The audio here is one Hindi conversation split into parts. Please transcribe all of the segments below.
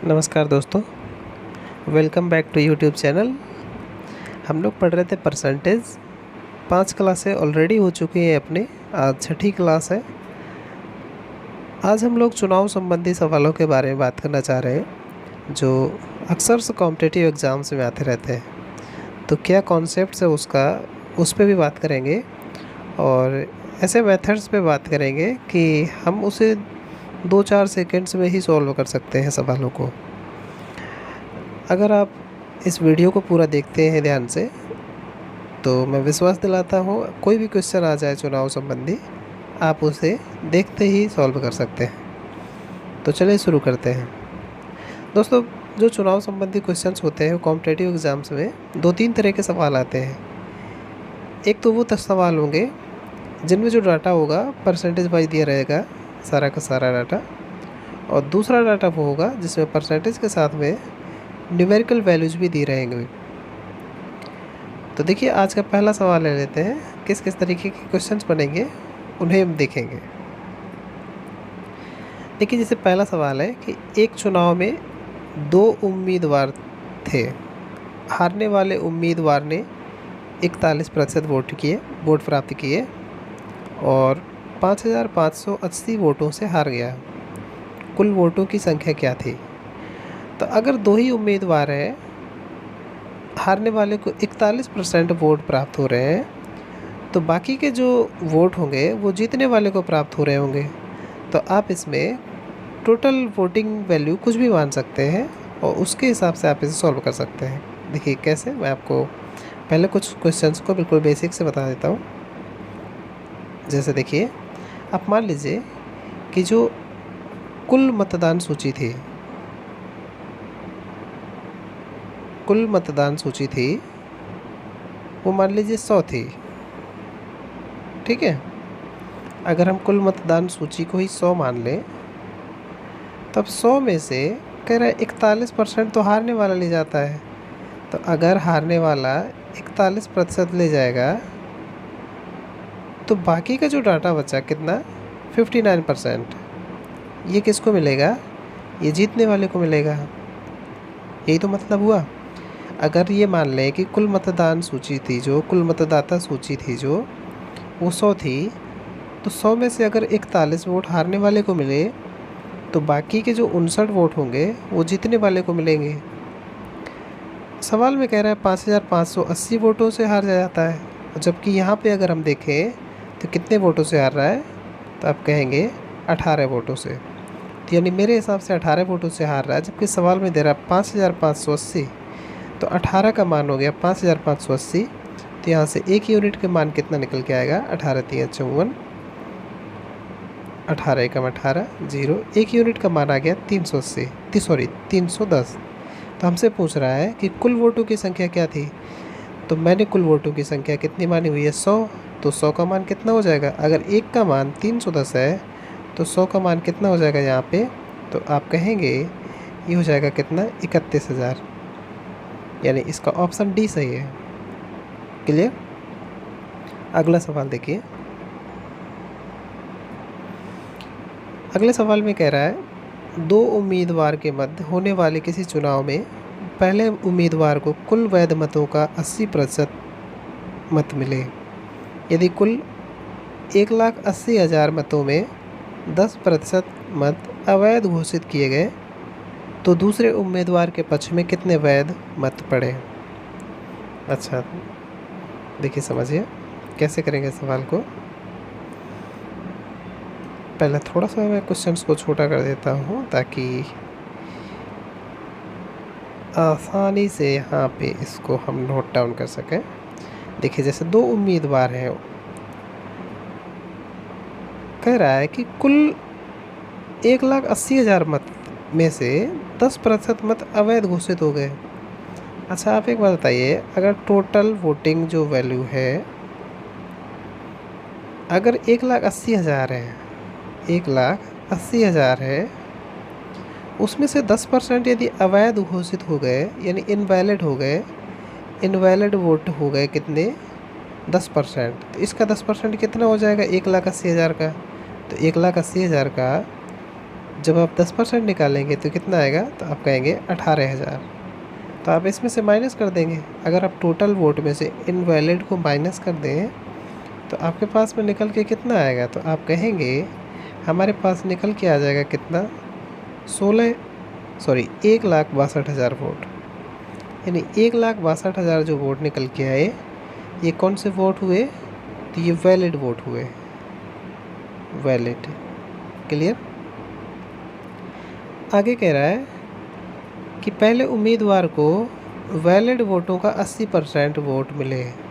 नमस्कार दोस्तों, welcome back to YouTube channel. हम लोग पढ़ रहे थे परसेंटेज। 5 क्लासें ऑलरेडी हो चुकी हैं अपनी, आज छठी क्लास है। आज हम लोग चुनाव संबंधी सवालों के बारे में बात करना चाह रहे हैं जो अक्सर से कॉम्पिटिटिव एग्ज़ाम्स में आते रहते हैं। तो क्या कॉन्सेप्ट्स है उसका, उस पर भी बात करेंगे और ऐसे मेथड्स पे बात करेंगे कि हम उसे 2-4 सेकंड्स में ही सॉल्व कर सकते हैं सवालों को। अगर आप इस वीडियो को पूरा देखते हैं ध्यान से तो मैं विश्वास दिलाता हूँ कोई भी क्वेश्चन आ जाए चुनाव संबंधी, आप उसे देखते ही सॉल्व कर सकते हैं। तो चलिए शुरू करते हैं। दोस्तों, जो चुनाव संबंधी क्वेश्चंस होते हैं कॉम्पिटिटिव एग्ज़ाम्स में 2-3 तरह के सवाल आते हैं। एक तो वो सवाल होंगे जिनमें जो डाटा होगा परसेंटेज वाइज दिया रहेगा, सारा का सारा डाटा, और दूसरा डाटा वो होगा जिसमें परसेंटेज के साथ में न्यूमेरिकल वैल्यूज़ भी दी रहेंगे। तो देखिए, आज का पहला सवाल ले लेते हैं। किस किस तरीके के क्वेश्चंस बनेंगे उन्हें हम देखेंगे। देखिए, जैसे पहला सवाल है कि एक चुनाव में 2 उम्मीदवार थे। हारने वाले उम्मीदवार ने 41% वोट प्राप्त किए और 5580 वोटों से हार गया। कुल वोटों की संख्या क्या थी? तो अगर 2 ही उम्मीदवार हैं, हारने वाले को 41% वोट प्राप्त हो रहे हैं, तो बाकी के जो वोट होंगे वो जीतने वाले को प्राप्त हो रहे होंगे। तो आप इसमें टोटल वोटिंग वैल्यू कुछ भी मान सकते हैं और उसके हिसाब से आप इसे सॉल्व कर सकते हैं। देखिए कैसे, मैं आपको पहले कुछ क्वेश्चंस को बिल्कुल बेसिक से बता देता हूँ। जैसे देखिए, आप मान लीजिए कि जो कुल मतदान सूची थी, वो मान लीजिए 100 थी। ठीक है, अगर हम कुल मतदान सूची को ही 100 मान लें, तब 100 में से कह रहा है 41% तो हारने वाला ले जाता है। तो अगर हारने वाला 41% ले जाएगा तो बाकी का जो डाटा बचा कितना, 59%, ये किसको मिलेगा? ये जीतने वाले को मिलेगा। यही तो मतलब हुआ। अगर ये मान लें कि कुल मतदाता सूची थी जो वो 100 थी, तो 100 में से अगर 41 वोट हारने वाले को मिले तो बाकी के जो 59 वोट होंगे वो जीतने वाले को मिलेंगे। सवाल में कह रहा है 5580 वोटों से हार जाता है, जबकि यहाँ पे अगर हम देखें तो कितने वोटों से हार रहा है, तो आप कहेंगे 18 वोटों से। तो यानी मेरे हिसाब से 18 वोटों से हार रहा है, जबकि सवाल में दे रहा है 5580। तो 18 का मान हो गया 5580। तो यहाँ से एक यूनिट के मान कितना निकल के आएगा, 18 3 54, 18 एकम 18, 0। एक यूनिट का मान आ गया 310। तो हमसे पूछ रहा है कि कुल वोटों की संख्या क्या थी। तो मैंने कुल वोटों की संख्या कितनी मानी हुई है, 100। तो 100 का मान कितना हो जाएगा? अगर एक का मान 310 है तो 100 का मान कितना हो जाएगा यहाँ पे? तो आप कहेंगे ये हो जाएगा कितना, 31,000। यानी इसका ऑप्शन डी सही है। क्लियर? अगला सवाल देखिए। अगले सवाल में कह रहा है 2 उम्मीदवार के मध्य होने वाले किसी चुनाव में पहले उम्मीदवार को कुल वैध मतों का 80% मत मिले। यदि कुल 1,80,000 मतों में 10% मत अवैध घोषित किए गए तो दूसरे उम्मीदवार के पक्ष में कितने वैध मत पड़े? अच्छा, देखिए समझिए कैसे करेंगे सवाल को। पहले थोड़ा सा मैं क्वेश्चंस को छोटा कर देता हूँ ताकि आसानी से यहाँ पे इसको हम नोट डाउन कर सकें। देखिए, जैसे 2 उम्मीदवार हैं, कह रहा है कि कुल 1,80,000 मत में से 10% मत अवैध घोषित हो गए। अच्छा, आप एक बात बताइए, अगर टोटल वोटिंग जो वैल्यू है, अगर 1,80,000 है, 1,80,000 है, उसमें से 10% यदि अवैध घोषित हो गए यानी इनवैलिड हो गए, इनवैलिड वोट हो गए कितने, 10%। तो इसका 10% कितना हो जाएगा 1,80,000 का? तो 1,80,000 का जब आप 10% निकालेंगे तो कितना आएगा, तो आप कहेंगे 18,000। तो आप इसमें से माइनस कर देंगे। अगर आप टोटल वोट में से इनवैलिड को माइनस कर दें तो आपके पास में निकल के कितना आएगा, तो आप कहेंगे हमारे पास निकल के आ जाएगा कितना, 1,62,000 वोट। यानी 1,62,000 जो वोट निकल के आए, ये कौन से वोट हुए, तो ये वैलिड वोट हुए, वैलिड। क्लियर। आगे कह रहा है कि पहले उम्मीदवार को वैलिड वोटों का 80% वोट मिले।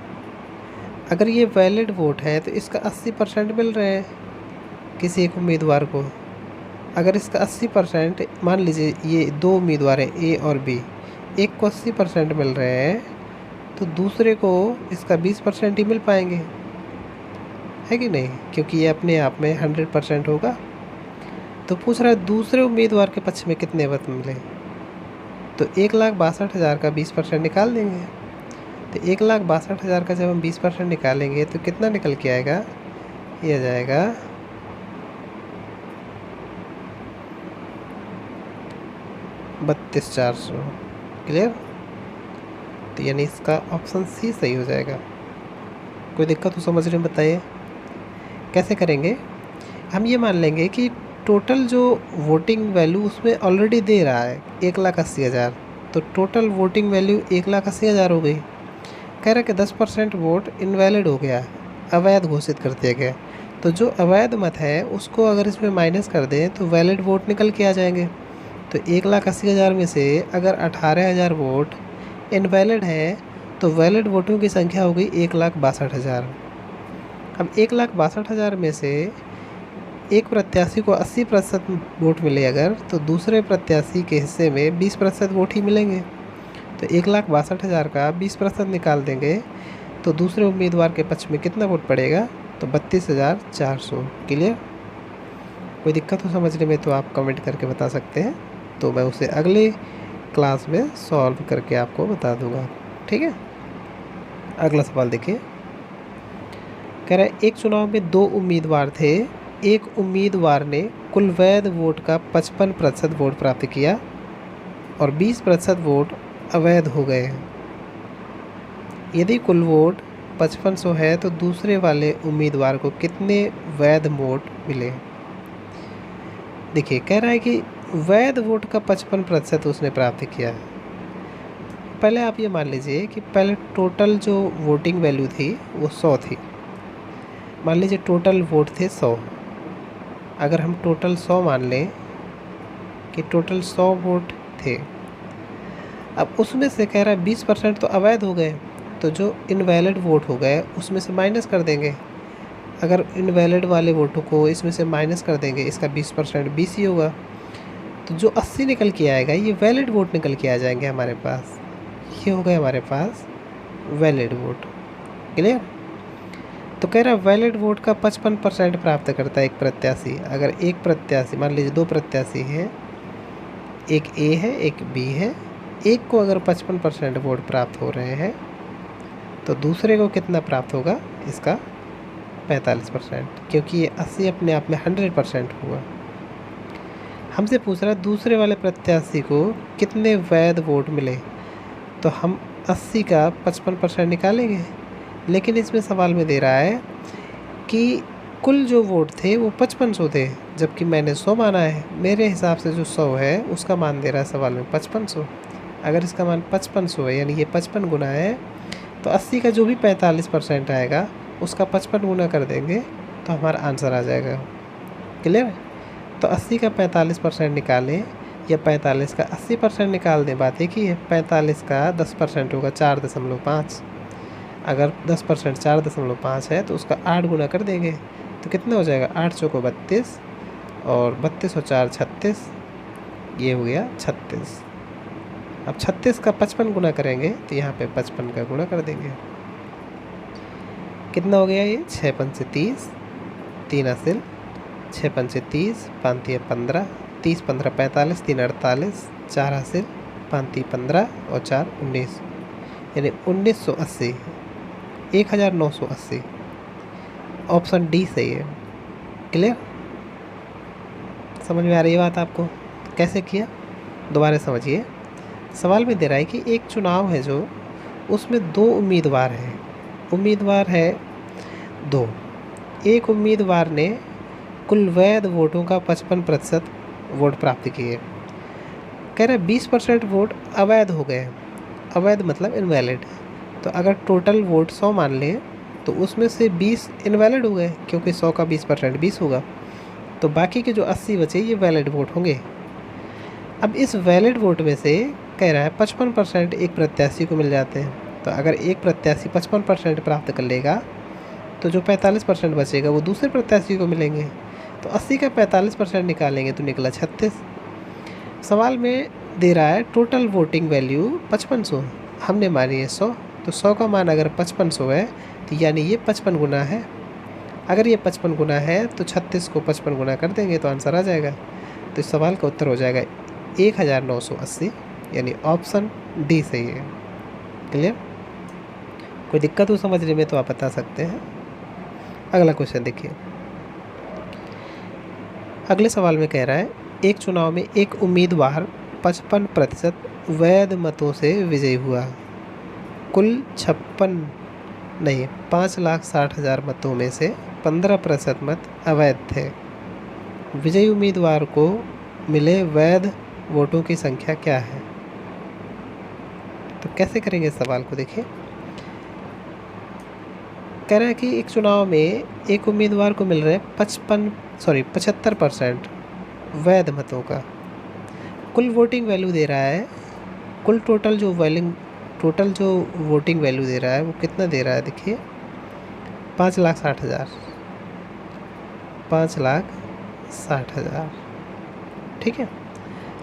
अगर ये वैलिड वोट है तो इसका 80% मिल रहे हैं किसी एक उम्मीदवार को। अगर इसका 80%, मान लीजिए ये दो उम्मीदवार हैं ए और बी, एक को 80% मिल रहे हैं तो दूसरे को इसका 20% ही मिल पाएंगे, है कि नहीं, क्योंकि ये अपने आप में 100% होगा। तो पूछ रहा है दूसरे उम्मीदवार के पक्ष में कितने वोट मिले, तो 1,62,000 का 20% निकाल देंगे। तो 1,62,000 का जब हम 20% निकालेंगे तो कितना निकल के आएगा, ये आ जाएगा 32,400। क्लियर। तो यानी इसका ऑप्शन सी सही हो जाएगा। कोई दिक्कत हो समझने में बताइए। कैसे करेंगे, हम ये मान लेंगे कि टोटल जो वोटिंग वैल्यू उसमें ऑलरेडी दे रहा है 1,80,000, तो टोटल वोटिंग वैल्यू 1,80,000 हो गई। कह रहा है कि 10% वोट इनवैलिड हो गया, अवैध घोषित कर दिया गया। तो जो अवैध मत है उसको अगर इसमें माइनस कर दें तो वैलिड वोट निकल के आ जाएंगे। तो 1,80,000 में से अगर 18,000 वोट इनवैलिड है तो वैलिड वोटों की संख्या हो गई 1,62,000। अब 1,62,000 में से एक प्रत्याशी को 80% वोट मिले अगर, तो दूसरे प्रत्याशी के हिस्से में 20% वोट ही मिलेंगे। तो 1,62,000 का 20% निकाल देंगे तो दूसरे उम्मीदवार के पक्ष में कितना वोट पड़ेगा, तो 32,400। क्लियर। कोई दिक्कत हो समझने में तो आप कमेंट करके बता सकते हैं, तो मैं उसे अगले क्लास में सॉल्व करके आपको बता दूंगा। ठीक है। अगला सवाल देखिए। कह रहा है एक चुनाव में दो उम्मीदवार थे, एक उम्मीदवार ने कुल वैध वोट का 55% वोट प्राप्त किया और 20% वोट अवैध हो गए। यदि कुल वोट 5500 है तो दूसरे वाले उम्मीदवार को कितने वैध वोट मिले। देखिए कह रहा है कि वैध वोट का 55% उसने प्राप्त किया। पहले आप ये मान लीजिए कि पहले टोटल जो वोटिंग वैल्यू थी वो 100 थी। मान लीजिए टोटल वोट थे 100। अगर हम टोटल 100 मान लें कि टोटल 100 वोट थे, अब उसमें से कह रहा है 20% तो अवैध हो गए, तो जो इनवैलिड वोट हो गए उसमें से माइनस कर देंगे। अगर इनवैलिड वाले वोटों को इसमें से माइनस कर देंगे, इसका 20% 20 ही होगा, तो जो 80 निकल के आएगा ये वैलिड वोट निकल के आ जाएंगे हमारे पास। ये हो गए हमारे पास वैलिड वोट। क्लियर। तो कह रहा है वैलिड वोट का 55% प्राप्त करता है एक प्रत्याशी। अगर एक प्रत्याशी, मान लीजिए दो प्रत्याशी हैं, एक ए है एक बी है, एक को अगर 55% वोट प्राप्त हो रहे हैं तो दूसरे को कितना प्राप्त होगा, इसका 45%, क्योंकि ये 80 अपने आप में 100% हुआ। हमसे पूछ रहा है दूसरे वाले प्रत्याशी को कितने वैध वोट मिले, तो हम 80 का 55% निकालेंगे। लेकिन इसमें सवाल में दे रहा है कि कुल जो वोट थे वो 5500 थे, जबकि मैंने 100 माना है। मेरे हिसाब से जो 100 है उसका मान दे रहा है सवाल में 5500। अगर इसका मान 5500 है यानी ये 55 गुना है, तो 80 का जो भी 45% आएगा उसका 55 गुना कर देंगे तो हमारा आंसर आ जाएगा। क्लियर। तो 80 का 45% निकालें या 45 का 80% निकाल दें, बात एक ही है। 45 का 10% होगा 4.5। अगर 10% 4.5 है तो उसका 8 गुना कर देंगे तो कितना हो जाएगा, 8 चौको 32 और 32 और 4 36, ये हो गया 36। अब 36 का 55 गुना करेंगे तो यहाँ पे 55 का गुना कर देंगे। कितना हो गया ये, 6 पंचे 30, 3 हासिल, 6 पंचे 30, 5 15, 30 15 45, 3 48, 4 हासिल, 5 15 और 4 19, यानी 1980, 1980। ऑप्शन डी सही है। क्लियर। समझ में आ रही है बात आपको? कैसे किया दोबारा समझिए। सवाल में दे रहा है कि एक चुनाव है जो, उसमें 2 उम्मीदवार हैं। उम्मीदवार है 2। एक उम्मीदवार ने कुल वैध वोटों का 55% वोट प्राप्त किए। कह रहे 20% वोट अवैध हो गए। अवैध मतलब इनवैलिड। तो अगर टोटल वोट 100 मान लें तो उसमें से 20 इनवैलिड हो गए, क्योंकि 100 का 20% 20 होगा। तो बाकी के जो 80 बचे ये वैलिड वोट होंगे। अब इस वैलिड वोट में से कह रहा है 55% एक प्रत्याशी को मिल जाते हैं। तो अगर एक प्रत्याशी 55% प्राप्त कर लेगा तो जो 45% बचेगा वो दूसरे प्रत्याशी को मिलेंगे। तो 80 का 45% निकालेंगे तो निकला 36। सवाल में दे रहा है टोटल वोटिंग वैल्यू 5500, हमने मानी है 100। तो 100 का मान अगर 5500 है तो यानी ये 55 गुना है। अगर ये 55 गुना है तो 36 को 55 गुना कर देंगे तो आंसर आ जाएगा। तो इस सवाल का उत्तर हो जाएगा 1980, यानी ऑप्शन डी सही है। क्लियर? कोई दिक्कत हो समझने में तो आप बता सकते हैं। अगला क्वेश्चन देखिए। अगले सवाल में कह रहा है एक चुनाव में एक उम्मीदवार 55% वैध मतों से विजयी हुआ। कुल 5,60,000 मतों में से 15% मत अवैध थे। विजयी उम्मीदवार को मिले वैध वोटों की संख्या क्या है? तो कैसे करेंगे इस सवाल को देखिए। कह रहा है कि एक चुनाव में एक उम्मीदवार को मिल रहे हैं 75% वैध मतों का। कुल वोटिंग वैल्यू दे रहा है, कुल टोटल जो वोटिंग वैल्यू दे रहा है वो कितना दे रहा है देखिए, 5,60,000। 5,60,000, ठीक है।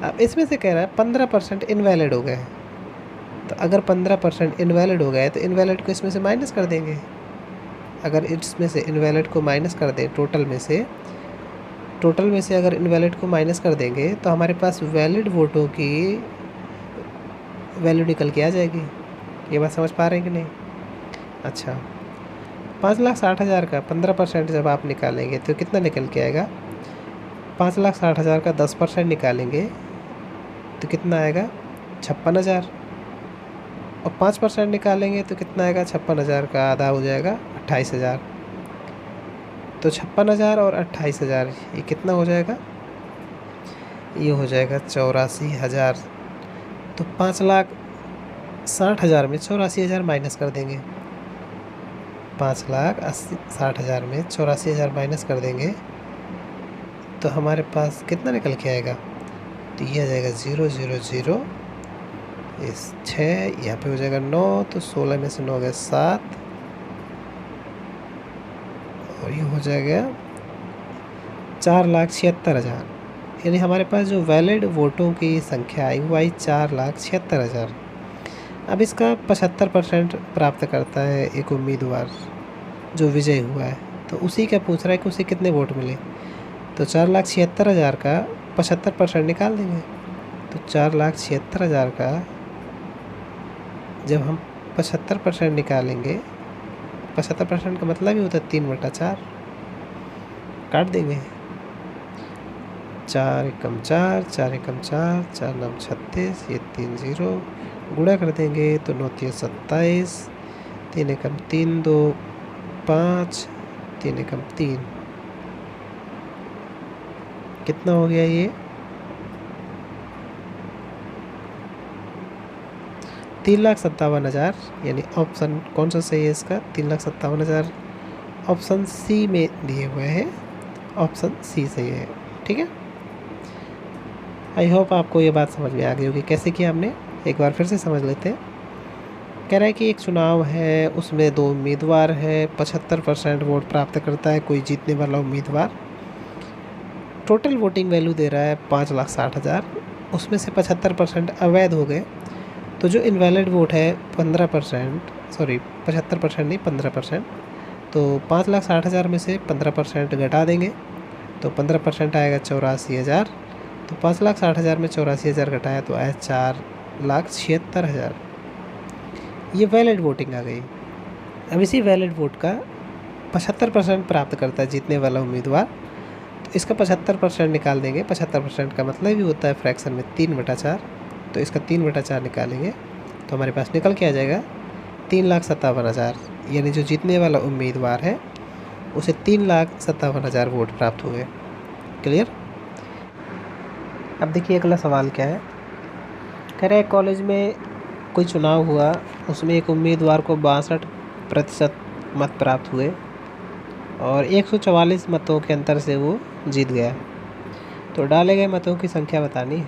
अब इसमें से कह रहा है 15% इनवैलिड हो गए। तो अगर 15% इनवैलिड हो गए तो इनवैलिड को इसमें से माइनस कर देंगे। अगर इसमें से इनवैलिड को माइनस कर दें टोटल में से अगर इनवैलिड को माइनस कर देंगे तो हमारे पास वैलिड वोटों की वैल्यू निकल के आ जाएगी। ये बात समझ पा रहे हैं कि नहीं? अच्छा, 5,60,000 का 15% जब आप निकालेंगे तो कितना निकल के आएगा? 5,60,000 का 10% निकालेंगे तो कितना आएगा? 56,000। और 5% निकालेंगे तो कितना आएगा? 56,000 का आधा हो जाएगा 28,000। तो 56,000 और 28,000 ये कितना हो जाएगा? ये हो जाएगा 84,000। तो 5,60,000 में 84,000 माइनस कर देंगे। 5,60,000 में 84,000 माइनस कर देंगे तो हमारे पास कितना निकल के आएगा? तो ये आ जाएगा 0 0 0, इस 6 यहाँ पे हो जाएगा 9, तो 16 में से 9 गए 7, और ये हो जाएगा 4,76,000। यानी हमारे पास जो वैलिड वोटों की संख्या आई वो आई 4,76,000। अब इसका 75% प्राप्त करता है एक उम्मीदवार जो विजय हुआ है, तो उसी का पूछ रहा है कि उसे कितने वोट मिले। तो 4,76,000 का 75% निकाल देंगे। तो 4,76,000 का जब हम 75% निकालेंगे, 75% का मतलब ही होता है 3/4, काट देंगे। 4 एकम 4, 4 एकम 4, 4 9 36, ये 3 0, गुणा कर देंगे तो 9 3 27, 3 एकम 3 2 5, 3 एकम 3, कितना हो गया ये? 3,57,000। यानी ऑप्शन कौन सा सही है इसका? 3,57,000 ऑप्शन सी में दिए हुए हैं, ऑप्शन सी सही है। ठीक है, आई होप आपको ये बात समझ में आ गई होगी कैसे किया हमने। एक बार फिर से समझ लेते हैं। कह रहा है कि एक चुनाव है, उसमें 2 उम्मीदवार है, 75% वोट प्राप्त करता है कोई जीतने वाला उम्मीदवार। टोटल वोटिंग वैल्यू दे रहा है 5,60,000, उसमें से 75% अवैध हो गए। तो जो इनवैलिड वोट है 15%, सॉरी 75% नहीं 15%, तो 5,60,000 में से 15% घटा देंगे तो 15% आएगा 84,000। तो 5,60,000 में 84,000 घटाया तो आया 4,76,000। ये वैलिड वोटिंग आ गई। अब इसी वैलिड वोट का 75% प्राप्त करता है जीतने वाला उम्मीदवार, तो इसका 75% निकाल देंगे। 75% का मतलब ही होता है फ्रैक्शन में 3/4। तो इसका 3/4 निकालेंगे तो हमारे पास निकल के आ जाएगा 3,57,000। यानी जो जीतने वाला उम्मीदवार है उसे 3,57,000 वोट प्राप्त हुए। क्लियर। अब देखिए अगला सवाल क्या है। कह रहे कॉलेज में कोई चुनाव हुआ, उसमें एक उम्मीदवार को 62% मत प्राप्त हुए और 144 मतों के अंतर से वो जीत गया। तो डाले गए मतों की संख्या बतानी है।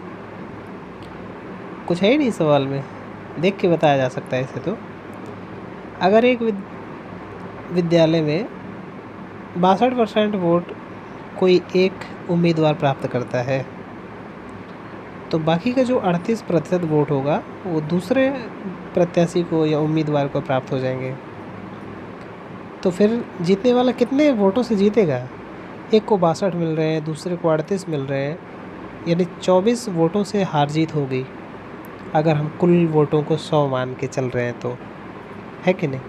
कुछ है ही नहीं सवाल में, देख के बताया जा सकता है इसे। तो अगर एक विद्यालय में 62% वोट कोई एक उम्मीदवार प्राप्त करता है तो बाकी का जो 38% वोट होगा वो दूसरे प्रत्याशी को या उम्मीदवार को प्राप्त हो जाएंगे। तो फिर जीतने वाला कितने वोटों से जीतेगा? एक को 62 मिल रहे हैं, दूसरे को 38 मिल रहे हैं, यानी 24 वोटों से हार जीत हो गई। अगर हम कुल वोटों को 100 मान के चल रहे हैं तो, है कि नहीं?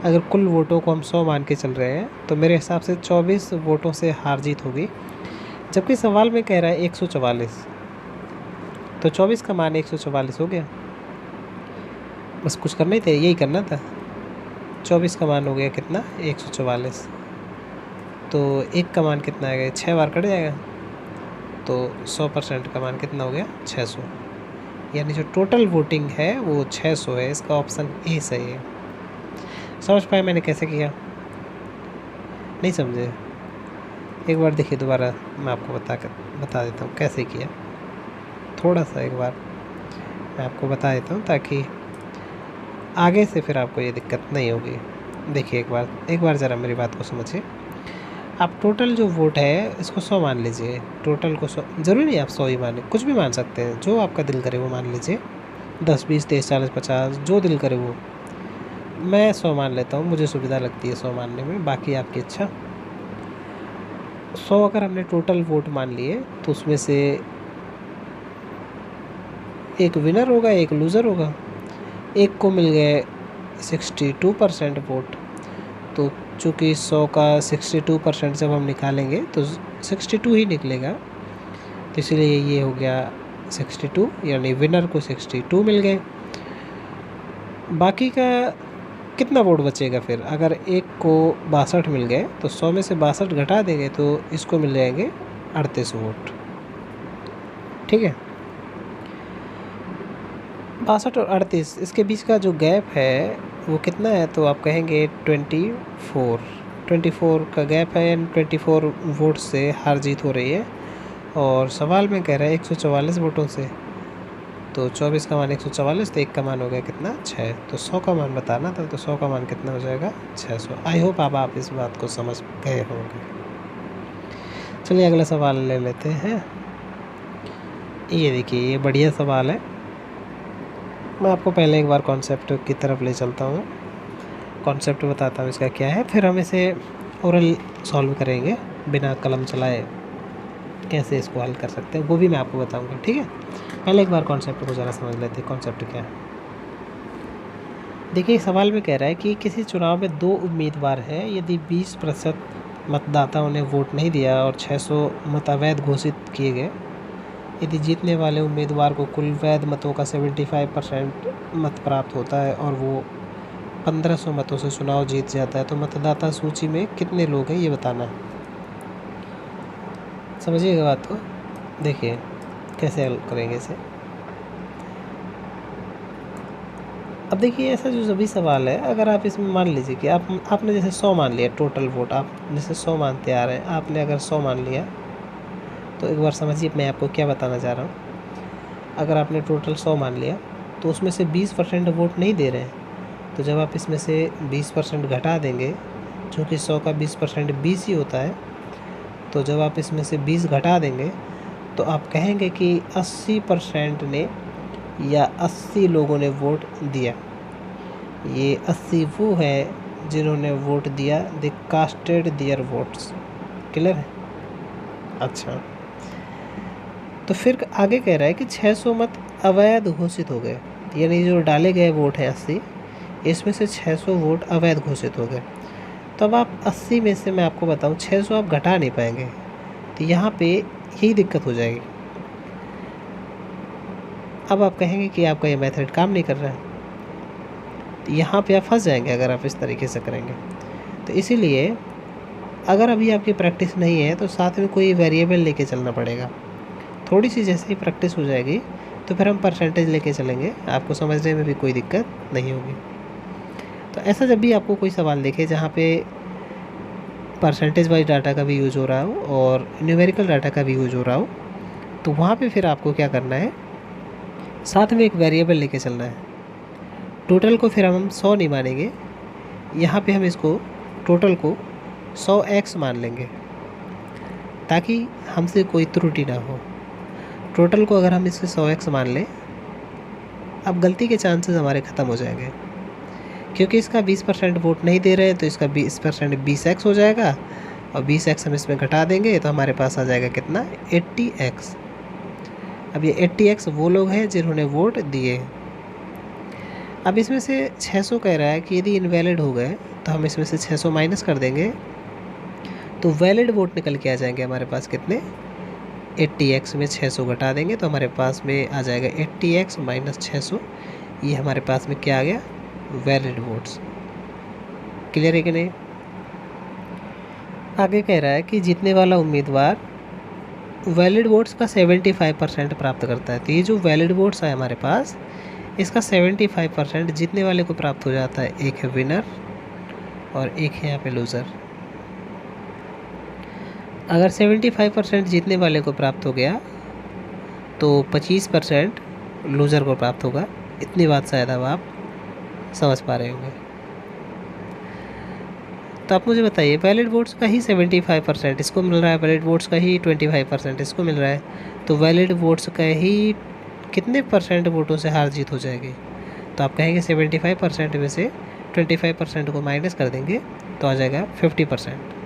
अगर कुल वोटों को हम 100 मान के चल रहे हैं तो मेरे हिसाब से 24 वोटों से हार जीत होगी। जबकि सवाल में कह रहा है 144, तो 24 का मान 144 हो गया। बस कुछ करना ही था, यही करना था। 24 का मान हो गया कितना? 144। तो 1 का मान कितना आएगा? 6 बार कट जाएगा। तो 100% का मान कितना हो गया? 600। यानी जो टोटल वोटिंग है वो 600 है। इसका ऑप्शन ए सही है। समझ पाए मैंने कैसे किया? नहीं समझे? एक बार देखिए दोबारा, मैं आपको बता देता हूँ कैसे किया। थोड़ा सा एक बार मैं आपको बता देता हूँ ताकि आगे से फिर आपको ये दिक्कत नहीं होगी। देखिए एक बार ज़रा मेरी बात को समझिए। आप टोटल जो वोट है इसको 100 मान लीजिए। टोटल को 100, ज़रूरी नहीं आप 100 ही माने, कुछ भी मान सकते हैं, जो आपका दिल करे वो मान लीजिए। 10, 20, 30, 40, 50 जो दिल करे वो। मैं 100 मान लेता हूँ, मुझे सुविधा लगती है 100 मानने में, बाकी आपकी इच्छा। 100 अगर हमने टोटल वोट मान लिए तो उसमें से एक विनर होगा, एक लूज़र होगा। एक को मिल गए 62% वोट। तो चूँकि 100 का 62% जब हम निकालेंगे तो 62 ही निकलेगा, तो इसलिए ये हो गया 62, यानी विनर को 62 मिल गए। बाकी का कितना वोट बचेगा फिर? अगर एक को 62 मिल गए तो 100 में से 62 घटा देंगे तो इसको मिल जाएंगे 38 वोट। ठीक है। 62 और 38 इसके बीच का जो गैप है वो कितना है? तो आप कहेंगे 24 का गैप है, यानी 24 वोट से हार जीत हो रही है। और सवाल में कह रहा है 144 वोटों से, तो 24 का मान 144, तो 1 का मान हो गया कितना? 6। तो 100 का मान बताना था, तो 100 का मान कितना हो जाएगा? 600। आई होप आप इस बात को समझ गए होंगे। चलिए अगला सवाल ले लेते हैं। ये देखिए, ये बढ़िया सवाल है। मैं आपको पहले एक बार कॉन्सेप्ट की तरफ ले चलता हूँ, कॉन्सेप्ट बताता हूँ इसका क्या है, फिर हम इसे ओरल सॉल्व करेंगे बिना कलम चलाए। कैसे इसको हल कर सकते हैं वो भी मैं आपको बताऊंगा। ठीक है, पहले एक बार कॉन्सेप्ट को ज़रा समझ लेते हैं। कॉन्सेप्ट क्या है? देखिए सवाल में कह रहा है कि किसी चुनाव में 2 उम्मीदवार हैं, यदि 20% मतदाताओं ने वोट नहीं दिया और 600 मत अवैध घोषित किए गए, यदि जीतने वाले उम्मीदवार को कुल वैध मतों का 75% मत प्राप्त होता है और वो 1500 मतों से चुनाव जीत जाता है, तो मतदाता सूची में कितने लोग हैं ये बताना है। समझिएगा बात को। देखिए कैसे हल करेंगे इसे। अब देखिए ऐसा जो सभी सवाल है, अगर आप इसमें मान लीजिए कि आपने जैसे 100 मान लिया टोटल वोट, आप जैसे 100 मानते आ रहे हैं, आपने अगर 100 मान लिया तो एक बार समझिए मैं आपको क्या बताना चाह रहा हूँ। अगर आपने टोटल 100 मान लिया तो उसमें से 20% वोट नहीं दे रहे हैं, तो जब आप इसमें से 20% घटा देंगे, चूँकि 100 का 20% 20 ही होता है, तो जब आप इसमें से 20 घटा देंगे तो आप कहेंगे कि 80% ने या 80 लोगों ने वोट दिया। ये 80 वो है जिन्होंने वोट दिया, दे कास्टेड दियर वोट्स। क्लियर है? अच्छा, तो फिर आगे कह रहा है कि 600 मत अवैध घोषित हो गए, यानी जो डाले गए वोट हैं 80, इसमें से 600 वोट अवैध घोषित हो गए। तो अब आप 80 में से मैं आपको बताऊं 600 आप घटा नहीं पाएंगे, तो यहाँ पे यही दिक्कत हो जाएगी। अब आप कहेंगे कि आपका ये मेथड काम नहीं कर रहा है, तो यहाँ पे आप फंस जाएंगे अगर आप इस तरीके से करेंगे। तो इसीलिए अगर अभी आपकी प्रैक्टिस नहीं है तो साथ में कोई वेरिएबल लेके चलना पड़ेगा। थोड़ी सी जैसे ही प्रैक्टिस हो जाएगी तो फिर हम परसेंटेज लेके चलेंगे, आपको समझने में भी कोई दिक्कत नहीं होगी। तो ऐसा जब भी आपको कोई सवाल दिखे जहाँ पे परसेंटेज वाइज डाटा का भी यूज़ हो रहा हो और न्यूमेरिकल डाटा का भी यूज़ हो रहा हो, तो वहाँ पे फिर आपको क्या करना है, साथ में एक वेरिएबल लेके चलना है। टोटल को फिर हम 100 नहीं मानेंगे, यहाँ पे हम इसको टोटल को 100x मान लेंगे ताकि हमसे कोई त्रुटि ना हो। टोटल को अगर हम इससे 100x मान लें, अब गलती के चांसेस हमारे ख़त्म हो जाएंगे, क्योंकि इसका 20% वोट नहीं दे रहे हैं तो इसका 20% 20x हो जाएगा और 20x हम इसमें घटा देंगे तो हमारे पास आ जाएगा कितना, 80x। अब ये 80x वो लोग हैं जिन्होंने वोट दिए। अब इसमें से 600 कह रहा है कि यदि इनवैलिड हो गए तो हम इसमें से 600 माइनस कर देंगे तो वैलिड वोट निकल के आ जाएंगे हमारे पास कितने, 80x में 600 घटा देंगे तो हमारे पास में आ जाएगा 80x माइनस 600। ये हमारे पास में क्या आ गया, वैलिड वोट्स। क्लियर है कि नहीं। आगे कह रहा है कि जीतने वाला उम्मीदवार वैलिड वोट्स का 75% प्राप्त करता है। तो ये जो वैलिड वोट्स है हमारे पास, इसका 75% जीतने वाले को प्राप्त हो जाता है। एक है विनर और एक है यहाँ पे लूज़र। अगर 75% जीतने वाले को प्राप्त हो गया तो 25% लूज़र को प्राप्त होगा। इतनी बात शायद अब आप समझ पा रहे होंगे। तो आप मुझे बताइए, वैलिड वोट्स का ही 75% इसको मिल रहा है, वैलिड वोट्स का ही 25% इसको मिल रहा है, तो वैलिड वोट्स का ही कितने परसेंट वोटों से हार जीत हो जाएगी। तो आप कहेंगे 75% में से 25% को माइनस कर देंगे तो आ जाएगा 50%।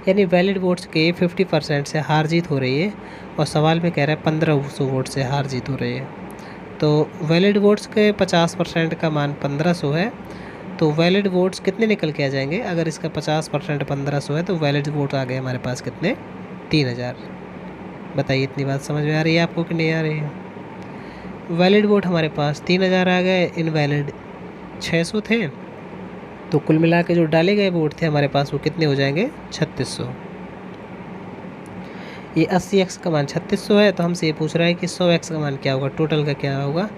यानी वैलिड वोट्स के 50% से हार जीत हो रही है और सवाल में कह रहा है 1500 वोट से हार जीत हो रही है। तो वैलिड वोट्स के 50% का मान 1500 है, तो वैलिड वोट्स कितने निकल के आ जाएंगे, अगर इसका 50% 1500 है तो वैलिड वोट आ गए हमारे पास कितने, 3000। बताइए इतनी बात समझ में आ रही है आपको कि नहीं आ रही है। वैलिड वोट हमारे पास 3000 आ गए, इनवैलिड 600 थे, तो कुल मिला के जो डाले गए वोट थे हमारे पास वो कितने हो जाएंगे, 3600। ये 80x का मान 3600 है, तो हमसे ये पूछ रहा है कि 100x का मान क्या होगा, टोटल का क्या होगा।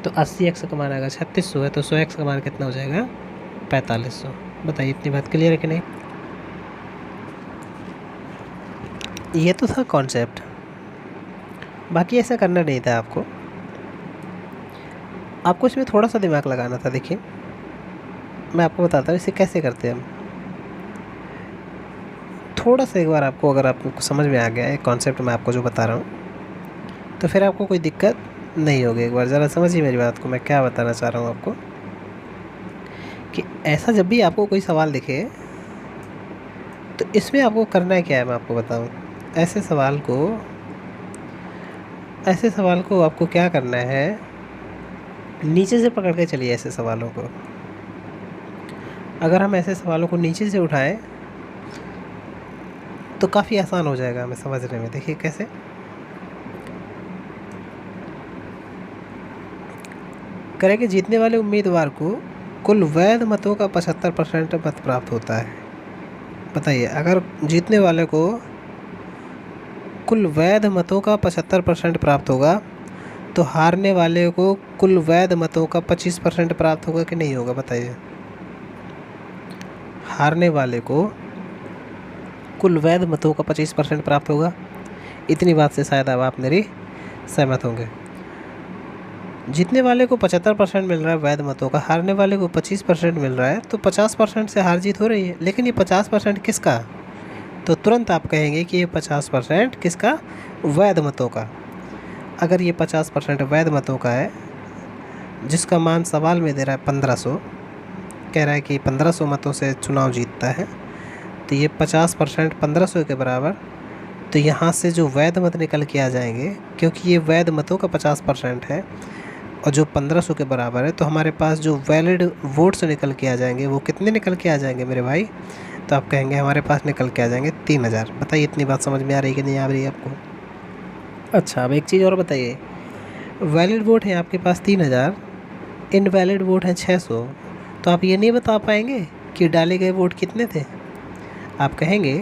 तो 80x का मान अगर 3600 है तो 100x का मान कितना हो जाएगा, 4500। बताइए इतनी बात क्लियर है कि नहीं। ये तो था कॉन्सेप्ट, बाकी ऐसा करना नहीं था आपको इसमें थोड़ा सा दिमाग लगाना था। देखिए मैं आपको बताता हूँ इसे कैसे करते हैं हम। थोड़ा सा एक बार आपको, अगर आपको समझ में आ गया है कॉन्सेप्ट मैं आपको जो बता रहा हूँ, तो फिर आपको कोई दिक्कत नहीं होगी। एक बार ज़रा समझिए मेरी बात को, मैं क्या बताना चाह रहा हूँ आपको। कि ऐसा जब भी आपको कोई सवाल दिखे तो इसमें आपको करना है क्या है, मैं आपको बताऊँ। ऐसे सवाल को आपको क्या करना है, नीचे से पकड़ के चलिए ऐसे सवालों को। अगर हम ऐसे सवालों को नीचे से उठाएं तो काफ़ी आसान हो जाएगा हमें समझने में। देखिए कैसे, करें कि जीतने वाले उम्मीदवार को कुल वैध मतों का 75% मत प्राप्त होता है। बताइए, अगर जीतने वाले को कुल वैध मतों का 75% प्राप्त होगा तो हारने वाले को कुल वैध मतों का 25% प्राप्त होगा कि नहीं होगा। बताइए, हारने वाले को कुल वैध मतों का 25% प्राप्त होगा। इतनी बात से शायद अब आप मेरी सहमत होंगे। जीतने वाले को 75% मिल रहा है वैध मतों का, हारने वाले को 25% मिल रहा है, तो 50% से हार जीत हो रही है। लेकिन ये 50% किसका, तो तुरंत आप कहेंगे कि ये 50% किसका, वैध मतों का। अगर ये 50% वैध मतों का है, जिसका मान सवाल में दे रहा है 1500, कह रहा है कि 1500 मतों से चुनाव जीतता है, तो ये 50% 1500 के बराबर, तो यहाँ से जो वैध मत निकल के आ जाएंगे, क्योंकि ये वैध मतों का 50% है और जो 1500 के बराबर है, तो हमारे पास जो वैलिड वोट्स निकल के आ जाएंगे वो कितने निकल के आ जाएंगे मेरे भाई? तो आप कहेंगे हमारे पास निकल के आ जाएंगे 3000। बताइए इतनी बात समझ में आ रही है कि नहीं आ रही है आपको? अच्छा, अब एक चीज़ और बताइए, वैलिड वोट है आपके पास 3000, इनवैलिड वोट है 600, तो आप ये नहीं बता पाएंगे कि डाले गए वोट कितने थे? आप कहेंगे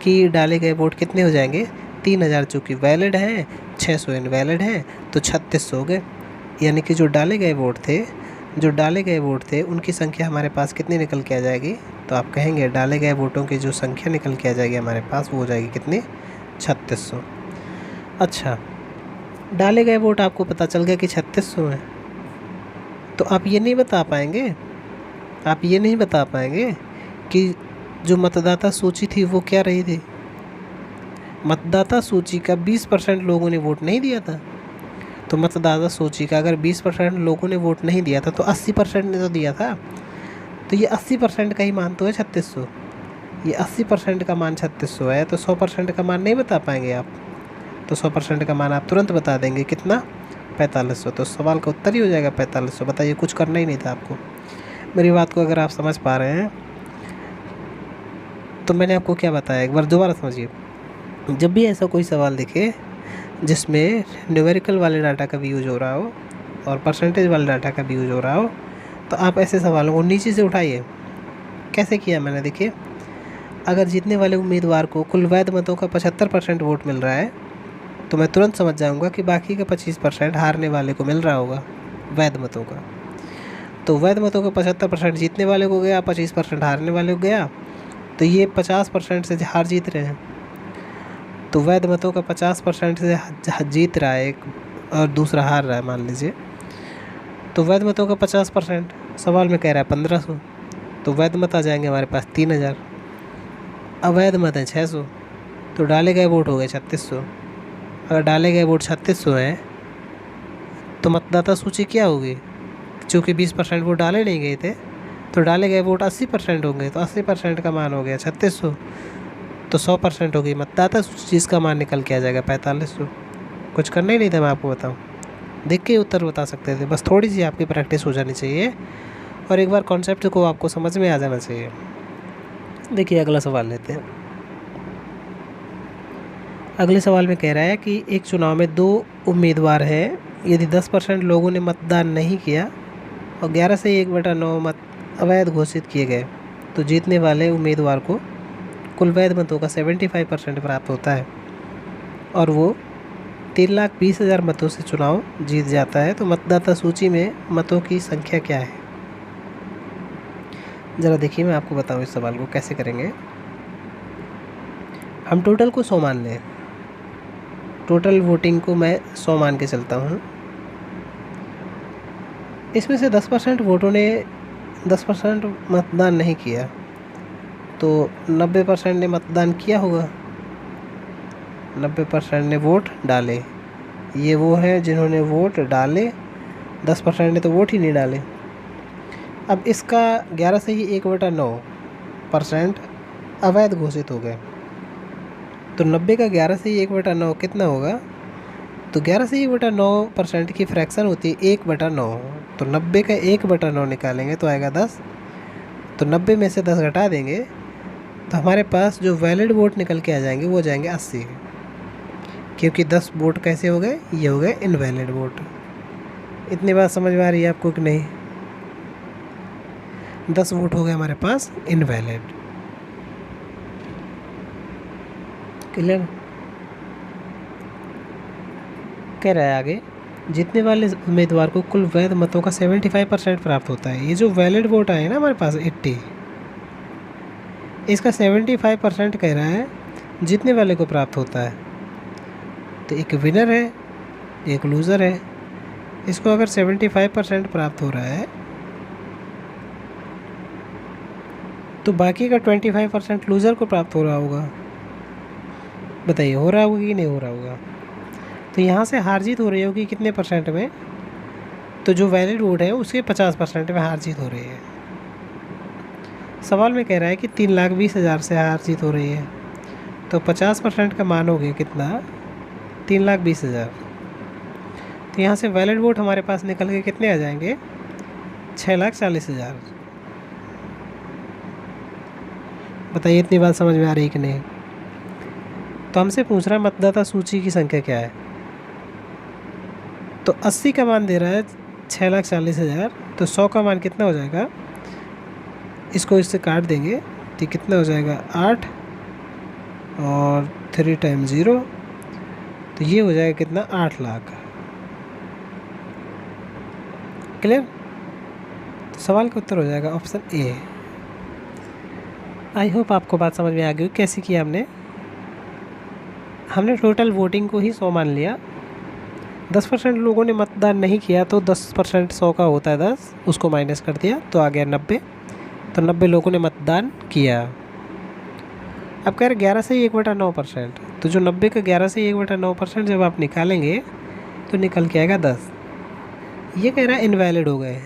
कि डाले गए वोट कितने हो जाएंगे? 3000 चूँकि वैलिड हैं, 600 इनवैलिड हैं, तो 3600 हो गए। यानी कि जो डाले गए वोट थे उनकी संख्या हमारे पास कितनी निकल के आ जाएगी? तो आप कहेंगे डाले गए वोटों की जो संख्या निकल के आ जाएगी हमारे पास, वो हो जाएगी कितनी? 3600। अच्छा, डाले गए वोट आपको पता चल गया कि 3600 हैं, तो आप ये नहीं बता पाएंगे कि जो मतदाता सूची थी वो क्या रही थी? मतदाता सूची का 20% लोगों ने वोट नहीं दिया था। तो मतदाता सूची का अगर 20% लोगों ने वोट नहीं दिया था, तो 80% ने तो दिया था। तो ये 80% का ही मान तो है 3600। ये 80% का मान 3600 है, तो 100% का मान नहीं बता पाएंगे आप। तो 100% का मान आप तुरंत बता देंगे, कितना? 4500। तो सवाल का उत्तर ही हो जाएगा 4500। बताइए, कुछ करना ही नहीं था आपको। मेरी बात को अगर आप समझ पा रहे हैं तो मैंने आपको क्या बताया, एक बार दोबारा समझिए। जब भी ऐसा कोई सवाल दिखे जिसमें न्यूमेरिकल वाले डाटा का भी यूज़ हो रहा हो और परसेंटेज वाले डाटा का भी यूज़ हो रहा हो, तो आप ऐसे सवालों को नीचे से उठाइए। कैसे किया मैंने, देखिए, अगर जीतने वाले उम्मीदवार को कुल वैध मतों का 75% वोट मिल रहा है, तो मैं तुरंत समझ जाऊंगा कि बाकी का 25% हारने वाले को मिल रहा होगा वैध मतों का। तो वैध मतों का 75% जीतने वाले को गया, 25% हारने वाले को गया, तो ये 50% से हार जीत रहे हैं। तो वैध मतों का 50% से जीत रहा है एक, और दूसरा हार रहा है, मान लीजिए। तो वैध मतों का 50%, सवाल में कह रहा है 1500, तो वैध मत आ जाएंगे हमारे पास 3000। अवैध मत है 600, तो डाले गए वोट हो गए 3600। अगर डाले गए वोट 3600 हैं, तो मतदाता सूची क्या होगी? चूँकि 20% वोट डाले नहीं गए थे, तो डाले गए वोट 80% होंगे, तो 80% का मान हो गया 3600। तो 100% होगी मतदाता सूची, जिसका मान निकल के आ जाएगा 4500। कुछ करना ही नहीं था, मैं आपको बताऊं। देख के उत्तर बता सकते थे, बस थोड़ी सी आपकी प्रैक्टिस हो जानी चाहिए और एक बार कॉन्सेप्ट को आपको समझ में आ जाना चाहिए। देखिए, अगला सवाल लेते हैं। अगले सवाल में कह रहा है कि एक चुनाव में 2 उम्मीदवार हैं, यदि 10% लोगों ने मतदान नहीं किया और 11 से 1/9 मत अवैध घोषित किए गए, तो जीतने वाले उम्मीदवार को कुल वैध मतों का 75% प्राप्त होता है और वो 3,20,000 मतों से चुनाव जीत जाता है। तो मतदाता सूची में मतों की संख्या क्या है? ज़रा देखिए, मैं आपको बताऊँ इस सवाल को कैसे करेंगे। हम टोटल को 100 मान लें, टोटल वोटिंग को मैं 100 मान के चलता हूँ। इसमें से 10% वोटों ने 10% मतदान नहीं किया, तो 90% ने मतदान किया होगा। 90% ने वोट डाले, ये वो हैं जिन्होंने वोट डाले। 10% ने तो वोट ही नहीं डाले। अब इसका 11 से ही 1/9% अवैध घोषित हो गए, तो 90 का 11 से ही 1/9 कितना होगा? तो 11 से 1/9% की फ्रैक्शन होती है 1/9, तो 90 का 1/9 निकालेंगे तो आएगा 10। तो 90 में से 10 घटा देंगे तो हमारे पास जो वैलिड वोट निकल के आ जाएंगे वो हो जाएंगे 80, क्योंकि 10 वोट कैसे हो गए? ये हो गए इनवैलिड वोट। इतनी बात समझ में आ रही है आपको कि नहीं? 10 वोट हो गए हमारे पास इनवैलिड। क्लियर? कह रहा है आगे, जीतने वाले उम्मीदवार को कुल वैध मतों का 75% प्राप्त होता है। ये जो वैलिड वोट आए ना हमारे पास 80, इसका 75% कह रहा है जीतने वाले को प्राप्त होता है। तो एक विनर है, एक लूज़र है। इसको अगर 75% प्राप्त हो रहा है, तो बाकी का 25% लूज़र को प्राप्त हो रहा होगा। बताइए, हो रहा होगा कि नहीं हो रहा होगा? तो यहाँ से हार जीत हो रही होगी कितने परसेंट में? तो जो वैलिड वोट है उसके 50% में हार जीत हो रही है। सवाल में कह रहा है कि 3,20,000 से हार जीत हो रही है, तो 50% का मान हो गया कितना? 3,20,000। तो यहाँ से वैलिड वोट हमारे पास निकल के कितने आ जाएंगे, 6,40,000। बताइए इतनी बात समझ में आ रही कि नहीं। तो हमसे पूछ रहा है मतदाता सूची की संख्या क्या है। तो 80 का मान दे रहा है 6,40,000, तो 100 का मान कितना हो जाएगा, इसको इससे काट देंगे तो कितना हो जाएगा 8 और 3 टाइम्स 0, तो ये हो जाएगा कितना 8 लाख। क्लियर। तो सवाल का उत्तर हो जाएगा ऑप्शन ए। आई होप आपको बात समझ में आ गई। कैसे किया हमने टोटल वोटिंग को ही 100 मान लिया। 10% लोगों ने मतदान नहीं किया तो 10% 100 का होता है 10, उसको माइनस कर दिया तो आ गया 90। तो 90 लोगों ने मतदान किया। अब कह रहे 11 से 1/9%, तो जो 90 का 11 से 1/9% जब आप निकालेंगे तो निकल के आएगा 10। ये कह रहा है इनवैलिड हो गए,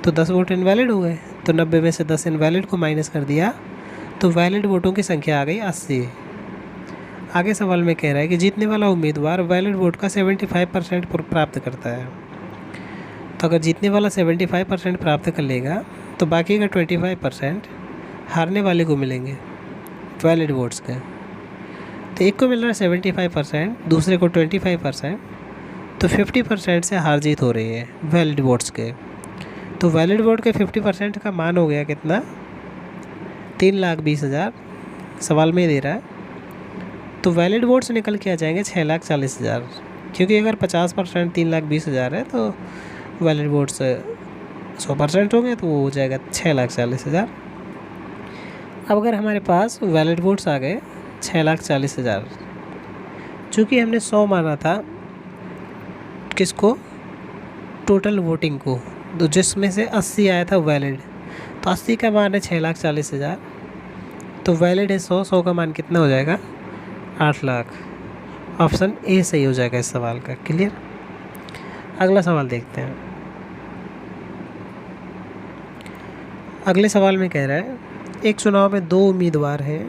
तो 10 वोट इनवैलिड हो गए, तो 90 में से 10 इनवैलिड को माइनस कर दिया तो वैलिड वोटों की संख्या आ गई 80। आगे सवाल में कह रहा है कि जीतने वाला उम्मीदवार वैलिड वोट का 75% प्राप्त करता है। तो अगर जीतने वाला 75% प्राप्त कर लेगा तो बाकी का 25% हारने वाले को मिलेंगे वैलिड वोट्स के। तो एक को मिल रहा है 75%, दूसरे को 25%, तो 50% से हार जीत हो रही है वैलिड वोट्स के। तो वैलिड वोट के 50% का मान हो गया कितना, 3,20,000 सवाल में दे रहा है। तो वैलिड वोट्स निकल के आ जाएंगे 6,40,000, क्योंकि अगर 50% 3,20,000 है तो वैलिड वोट्स 100% होंगे तो वो हो जाएगा 6,40,000। अब अगर हमारे पास वैलिड वोट्स आ गए 6,40,000, चूँकि हमने 100 माना था किसको, टोटल वोटिंग को, तो जिसमें से 80 आया था वैलिड, तो 80 का मान है 6,40,000, तो वैलिड है 100 का मान कितना हो जाएगा 8 लाख। ऑप्शन ए सही हो जाएगा इस सवाल का। क्लियर। अगला सवाल देखते हैं। अगले सवाल में कह रहा है एक चुनाव में 2 उम्मीदवार हैं,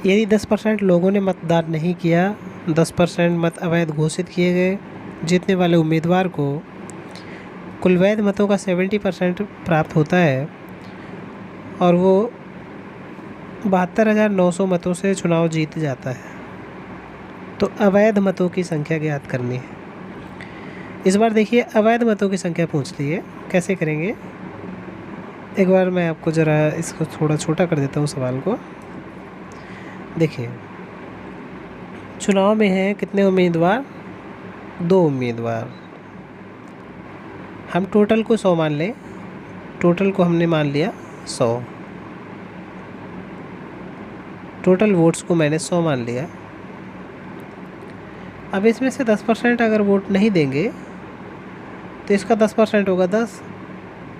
यदि 10% लोगों ने मतदान नहीं किया, 10% मत अवैध घोषित किए गए, जीतने वाले उम्मीदवार को कुल वैध मतों का 70% प्राप्त होता है और वो 72,900 मतों से चुनाव जीत जाता है, तो अवैध मतों की संख्या ज्ञात करनी है। इस बार देखिए अवैध मतों की संख्या पूछ ली है, कैसे करेंगे एक बार मैं आपको ज़रा इसको थोड़ा छोटा कर देता हूँ सवाल को। देखिए चुनाव में है कितने उम्मीदवार, 2 उम्मीदवार। हम टोटल को 100 मान लें, टोटल को हमने मान लिया 100, टोटल वोट्स को मैंने 100 मान लिया। अब इसमें से 10% अगर वोट नहीं देंगे तो इसका 10% होगा 10,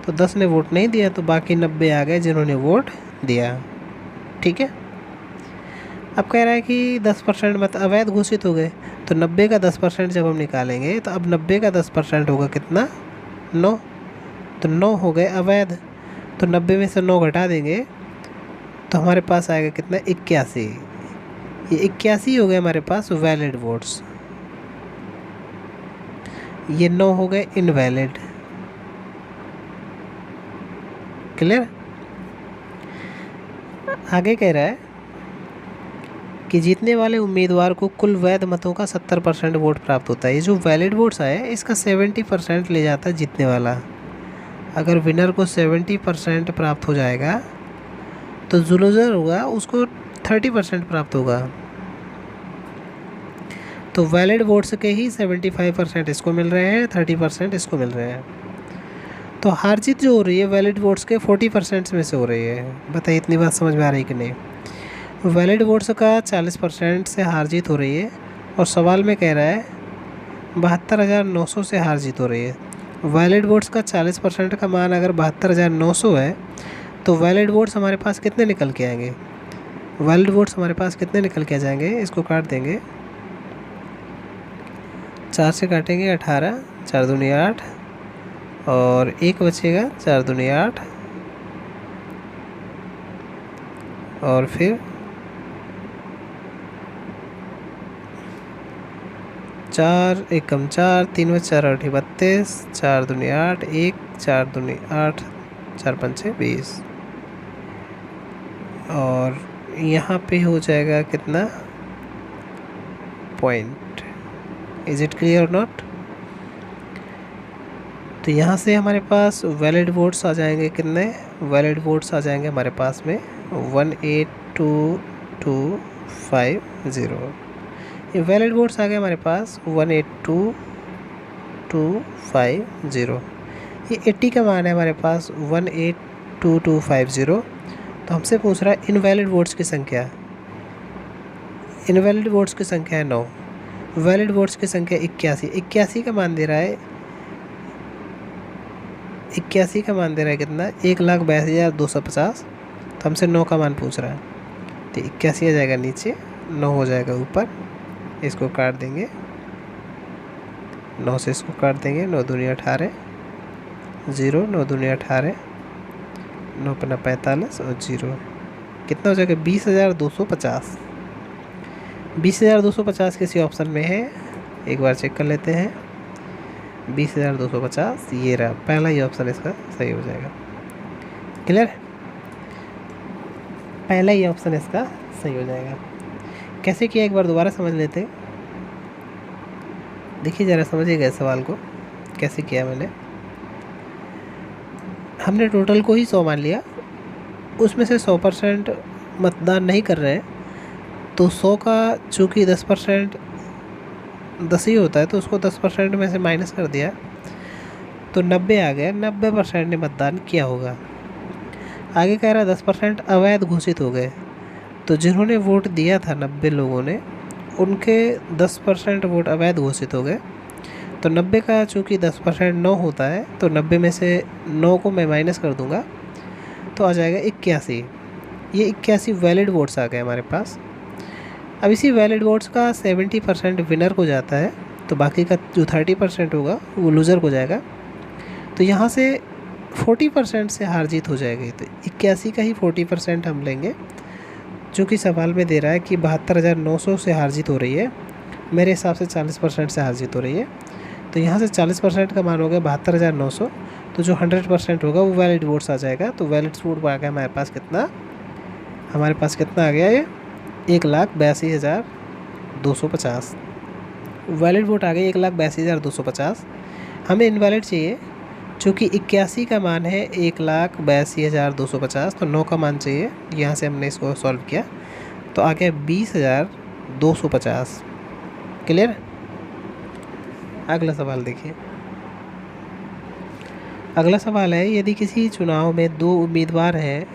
तो 10 ने वोट नहीं दिया तो बाकी 90 आ गए जिन्होंने वोट दिया। ठीक है। अब कह रहा है कि 10% मत अवैध घोषित हो गए, तो 90 का 10% जब हम निकालेंगे तो अब 90 का 10% होगा कितना 9, तो 9 हो गए अवैध, तो 90 में से 9 घटा देंगे तो हमारे पास आएगा कितना 81। ये 81 हो गए हमारे पास वैलिड वोट्स, ये 9 हो गए इनवैलिड। क्लियर। आगे कह रहा है कि जीतने वाले उम्मीदवार को कुल वैध मतों का 70% वोट प्राप्त होता है। ये जो वैलिड वोट्स आए इसका 70% ले जाता है जीतने वाला। अगर विनर को 70% प्राप्त हो जाएगा तो जो लूज़र होगा उसको 30% प्राप्त होगा। तो वैलिड वोट्स के ही 75% इसको मिल रहे हैं, 30% इसको मिल रहे हैं। तो हार जीत जो हो रही है वैलिड वोट्स के 40% में से हो रही है। बताइए इतनी बात समझ में आ रही है कि नहीं। वैलिड वोट्स का 40% से हार जीत हो रही है और सवाल में कह रहा है 72,900 से हार जीत हो रही है। वैलिड वोट्स का 40% का मान अगर 72,900 है तो वैलिड वोट्स हमारे पास कितने निकल के आएंगे, वैलिड वोट्स हमारे पास कितने निकल के आ जाएंगे, इसको काट देंगे, 4 से काटेंगे 18, 4 दूनी 8 और 1 बचेगा, 4 दूनी 8 और फिर 4 एकम 4, 3 व 4 8 32, 4 दूनी 8, 1 4 दूनी 8, 4 पंचे 20। और यहाँ पे हो जाएगा कितना पॉइंट। इज इट क्लियर और नॉट? तो यहाँ से हमारे पास वैलिड वोट्स आ जाएंगे कितने? वैलिड वोट्स आ जाएंगे हमारे पास में 182,250। ये वैलिड वोट्स आ गए हमारे पास 182,250। ये 80 का मान है हमारे पास 182,250। तो हमसे पूछ रहा है इनवैलिड वोट्स की संख्या। इनवैलिड वोट्स की संख्या है 9, वैलिड वोट्स की संख्या 81। 81 का मान दे रहा है, 81 का मान दे रहा है कितना? 1,82,250। तो हमसे 9 का मान पूछ रहा है, तो 81 आ जाएगा नीचे, 9 हो जाएगा ऊपर। इसको काट देंगे, 9 से इसको काट देंगे, 9 दूनी 18, 0, 9 दूनी 18, 9 पन्ना 45 और 0, कितना हो जाएगा? 20,250। 20,250 किसी ऑप्शन में है, एक बार चेक कर लेते हैं। 20,250 ये रहा, पहला ही ऑप्शन इसका सही हो जाएगा। क्लियर? पहला ही ऑप्शन इसका सही हो जाएगा। कैसे किया एक बार दोबारा समझ लेते हैं। देखिए ज़रा समझिएगा इस सवाल को कैसे किया मैंने। हमने टोटल को ही 100 मान लिया, उसमें से 100% मतदान नहीं कर रहे हैं, तो 100 का चूँकि 10% 10 ही होता है, तो उसको 10% में से माइनस कर दिया, तो 90 आ गया। 90% ने मतदान किया होगा। आगे कह रहा है 10% अवैध घोषित हो गए। तो जिन्होंने वोट दिया था 90 लोगों ने, उनके 10% वोट अवैध घोषित हो गए। तो 90 का चूँकि 10% 9 होता है, तो 90 में से 9 को मैं माइनस कर दूंगा, तो आ जाएगा 81। ये 81 वैलिड वोट्स आ गए हमारे पास। अब इसी वैलिड वोट्स का 70% विनर को जाता है, तो बाकी का जो 30% होगा वो लूज़र को जाएगा। तो यहाँ से 40% से हार जीत हो जाएगी। तो 81 का ही 40% हम लेंगे, जो कि सवाल में दे रहा है कि 72,900 से हार जीत हो रही है। मेरे हिसाब से 40% से हार जीत हो रही है। तो यहाँ से 40% का मान हो गया 72,900। तो जो 100% होगा वो वैलिड वोट्स आ जाएगा। तो वैलिड वोट आ गया हमारे पास कितना? हमारे पास कितना आ गया? ये 1,82,250 वैलिड वोट आ गए। 1,82,250। हमें इनवैलिड चाहिए, चूँकि 81 का मान है 1,82,250, तो 9 का मान चाहिए। यहाँ से हमने इसको सॉल्व किया, तो आ गया 20,250। क्लियर? अगला सवाल देखिए। अगला सवाल है, यदि किसी चुनाव में 2 उम्मीदवार हैं,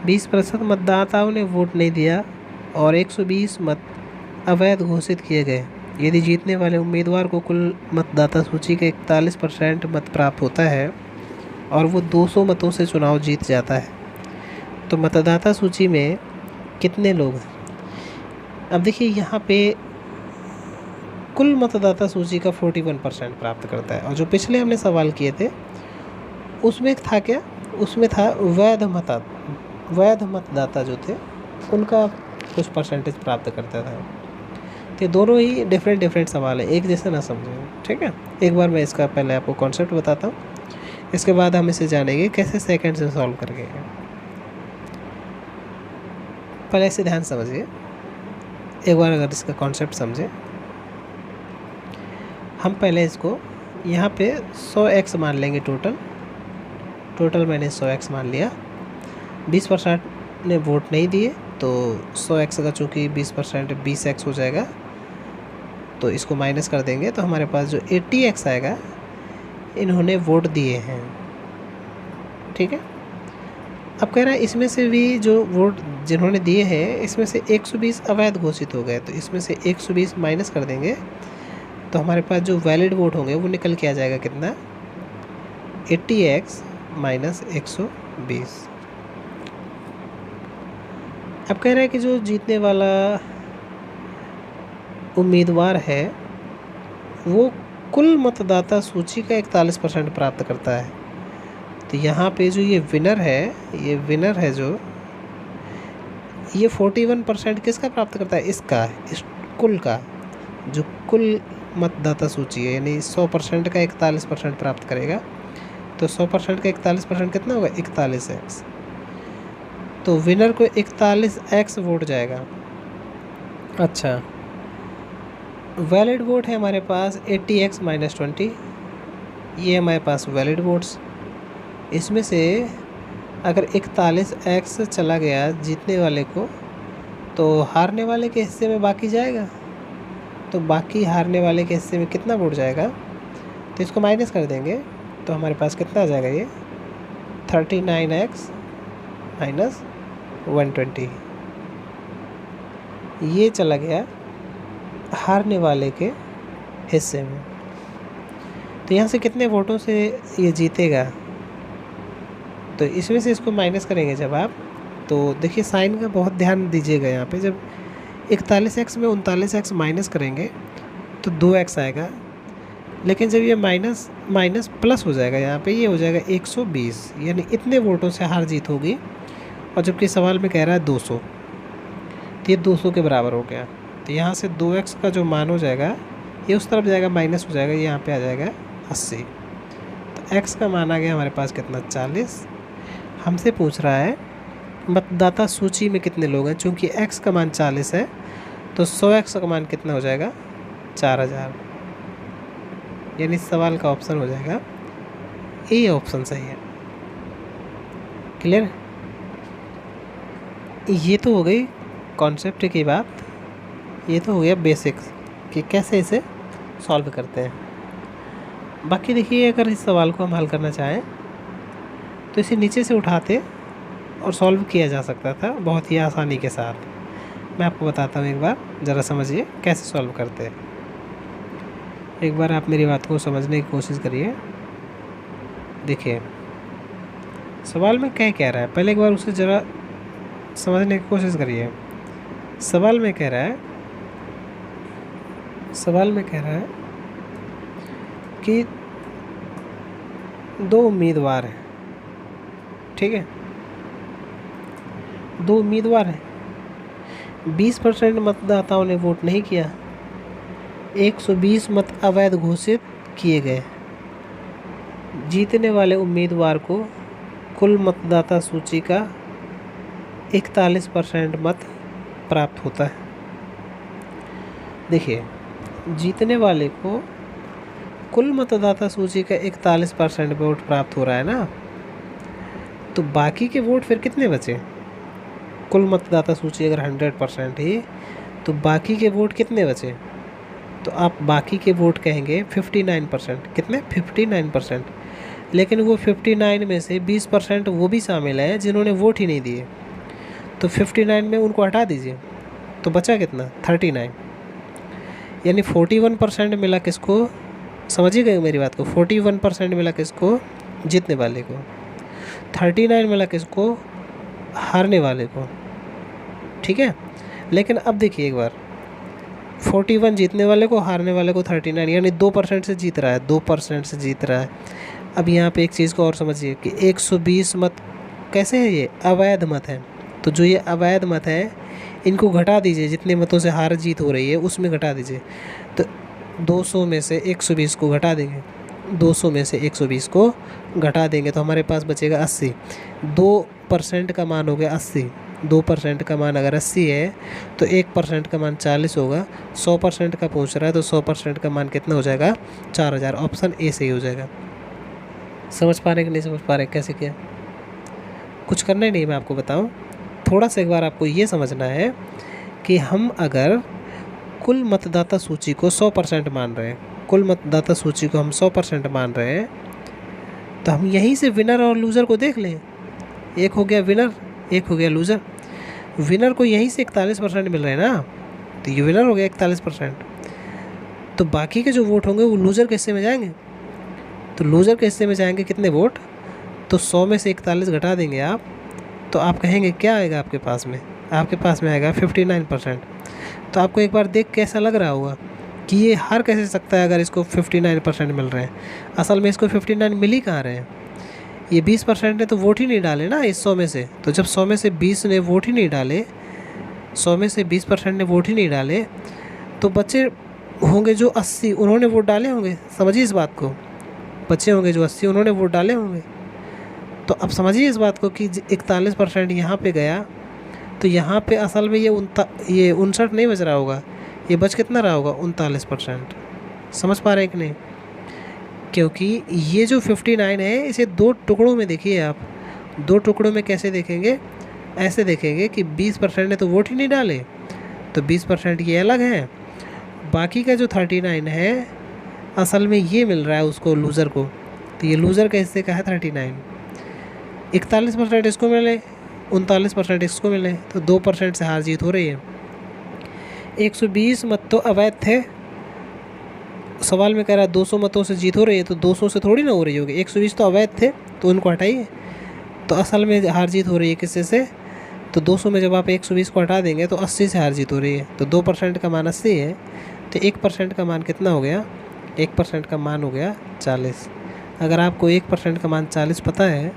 20% मतदाताओं ने वोट नहीं दिया और 120 मत अवैध घोषित किए गए, यदि जीतने वाले उम्मीदवार को कुल मतदाता सूची के 41% मत प्राप्त होता है और वो 200 मतों से चुनाव जीत जाता है, तो मतदाता सूची में कितने लोग हैं? अब देखिए यहाँ पे कुल मतदाता सूची का 41% प्राप्त करता है, और जो पिछले हमने सवाल किए थे उसमें था क्या? उसमें था वैध मतदाता जो थे उनका कुछ परसेंटेज प्राप्त करता था। तो दोनों ही डिफरेंट सवाल है, एक जैसे ना समझो, ठीक है। एक बार मैं इसका पहले आपको कॉन्सेप्ट बताता हूँ, इसके बाद हम इसे जानेंगे कैसे सेकंड से सॉल्व करके। पहले इसे ध्यान समझिए एक बार, अगर इसका कॉन्सेप्ट समझे। हम पहले इसको यहाँ पे 100x मान लेंगे। टोटल मैंने 100x मान लिया। 20% ने वोट नहीं दिए, तो 100x का चूँकि 20% 20x हो जाएगा, तो इसको माइनस कर देंगे, तो हमारे पास जो 80x आएगा इन्होंने वोट दिए हैं, ठीक है। अब कह रहा है इसमें से भी जो वोट जिन्होंने दिए हैं, इसमें से 120 अवैध घोषित हो गए, तो इसमें से 120 माइनस कर देंगे, तो हमारे पास जो वैलिड वोट होंगे वो निकल के आ जाएगा कितना? 80x minus 120। अब कह रहा है कि जो जीतने वाला उम्मीदवार है वो कुल मतदाता सूची का 41% प्राप्त करता है। तो यहाँ पे जो ये विनर है जो ये 41% किसका प्राप्त करता है? इस कुल का, जो कुल मतदाता सूची है, यानी 100% का 41% प्राप्त करेगा। तो 100% का 41% कितना होगा? 41x। तो विनर को 41x वोट जाएगा। अच्छा, वैलिड वोट है हमारे पास 80x - 20, ये हमारे पास वैलिड वोट्स। इसमें से अगर 41x चला गया जीतने वाले को, तो हारने वाले के हिस्से में बाकी जाएगा। तो बाकी हारने वाले के हिस्से में कितना वोट जाएगा? तो इसको माइनस कर देंगे तो हमारे पास कितना आ जाएगा? ये 39x - 120, ये चला गया हारने वाले के हिस्से में। तो यहाँ से कितने वोटों से ये जीतेगा? तो इसमें से इसको माइनस करेंगे जब आप, तो देखिए साइन का बहुत ध्यान दीजिएगा यहाँ पे। जब 41x में 39x माइनस करेंगे तो 2x आएगा, लेकिन जब ये माइनस माइनस प्लस हो जाएगा यहाँ पे, ये हो जाएगा 120, यानी इतने वोटों से हार जीत होगी। और जबकि सवाल में कह रहा है 200, तो ये 200 के बराबर हो गया। तो यहाँ से 2x का जो मान हो जाएगा ये उस तरफ जाएगा, माइनस हो जाएगा, यहाँ पे आ जाएगा 80। तो x का मान आ गया हमारे पास कितना? 40। हमसे पूछ रहा है मतदाता सूची में कितने लोग हैं। चूँकि x का मान 40 है तो 100x का मान कितना हो जाएगा? 4000। यानी सवाल का ऑप्शन हो जाएगा ए ऑप्शन सही है। क्लियर? ये तो हो गई कॉन्सेप्ट की बात, ये तो हो गया बेसिक्स कि कैसे इसे सॉल्व करते हैं। बाकी देखिए, अगर इस सवाल को हम हल करना चाहें तो इसे नीचे से उठाते और सॉल्व किया जा सकता था बहुत ही आसानी के साथ। मैं आपको बताता हूँ, एक बार ज़रा समझिए कैसे सॉल्व करते हैं। एक बार आप मेरी बात को समझने की कोशिश करिए। देखिए सवाल में क्या कह रहा है, पहले एक बार उसे ज़रा समझने की कोशिश करिए। सवाल में कह रहा है कि 2 उम्मीदवार हैं, ठीक है, 2 उम्मीदवार हैं, 20% मतदाताओं ने वोट नहीं किया, 120 मत अवैध घोषित किए गए। जीतने वाले उम्मीदवार को कुल मतदाता सूची का 41% मत प्राप्त होता है। देखिए, जीतने वाले को कुल मतदाता सूची का 41% वोट प्राप्त हो रहा है ना, तो बाकी के वोट फिर कितने बचे? कुल मतदाता सूची अगर 100% ही, तो बाकी के वोट कितने बचे? तो आप बाकी के वोट कहेंगे 59%। कितने? 59%। लेकिन वो 59 में से 20% वो भी शामिल है जिन्होंने वोट ही नहीं दिए। तो 59 में उनको हटा दीजिए, तो बचा कितना? 39। यानी 41% मिला किसको? समझिए गए मेरी बात को, 41% मिला किसको? जीतने वाले को। 39 मिला किसको? हारने वाले को। ठीक है, लेकिन अब देखिए एक बार, 41 जीतने वाले को, हारने वाले को 39, यानी 2% से जीत रहा है, 2% से जीत रहा है। अब यहाँ पे एक चीज़ को और समझिए कि 120 मत कैसे है? ये अवैध मत है। तो जो ये अवैध मत है इनको घटा दीजिए, जितने मतों से हार जीत हो रही है उसमें घटा दीजिए। तो 200 में से 120 को घटा देंगे, 200 में से 120 को घटा देंगे तो हमारे पास बचेगा 80। 2% का मान हो गया 80। 2% का मान अगर 80 है तो 1% का मान 40 होगा। 100% का पूछ रहा है तो 100% का मान कितना हो जाएगा? 4000। ऑप्शन ए सही हो जाएगा। समझ पा रहे कि नहीं समझ पा रहे? कैसे किया? कुछ करना ही नहीं, मैं आपको बताऊं। थोड़ा सा एक बार आपको ये समझना है कि हम अगर कुल मतदाता सूची को 100% मान रहे हैं, कुल मतदाता सूची को हम 100% मान रहे हैं, तो हम यहीं से विनर और लूज़र को देख लें। एक हो गया विनर, एक हो गया लूज़र। विनर को यहीं से 41% मिल रहे हैं ना, तो ये विनर हो गया 41%। तो बाकी के जो वोट होंगे वो लूज़र के हिस्से में जाएंगे। तो लूज़र के हिस्से में जाएंगे कितने वोट? तो 100 में से 41 घटा देंगे आप, तो आप कहेंगे क्या आएगा आपके पास में? आपके पास में आएगा 59%। तो आपको एक बार देख के ऐसा लग रहा होगा कि ये हार कैसे सकता है अगर इसको 59% मिल रहे हैं। असल में इसको 59 मिल ही कहाँ रहे हैं? ये 20% ने तो वोट ही नहीं डाले ना इस 100 में से। तो जब 100 में से 20 ने वोट ही नहीं डाले, 100 में से 20% ने वोट ही नहीं डाले, तो बचे होंगे जो 80 उन्होंने वोट डाले होंगे, समझिए इस बात को। बचे होंगे जो 80 उन्होंने वोट डाले होंगे। तो अब समझिए इस बात को कि 41% यहाँ पे गया, तो यहाँ पे असल में ये 59 नहीं बच रहा होगा, ये बच कितना रहा होगा 39%। समझ पा रहे हैं कि नहीं? क्योंकि ये जो 59 है इसे 2 टुकड़ों में देखिए आप। 2 टुकड़ों में कैसे देखेंगे? ऐसे देखेंगे कि 20% ने तो वोट ही नहीं डाले, तो 20% ये अलग है। बाकी का जो 39 है असल में ये मिल रहा है उसको, लूज़र को। तो ये लूज़र का हिस्से का है 39। 41% इसको मिले, 39% इसको मिले, तो 2% से हार जीत हो रही है। 120 मत तो अवैध थे। सवाल में कह रहा है 200 मतों से जीत हो रही है, तो 200 से थोड़ी ना हो रही होगी। 120 तो अवैध थे, तो उनको हटाइए। तो असल में हार जीत हो रही है किससे से? तो 200 में जब आप 120 को हटा देंगे तो 80 से हार जीत हो रही है। तो 2% का मान 80 है, तो 1% का मान कितना हो गया? 1% का मान हो गया 40। अगर आपको 1% का मान 40 पता है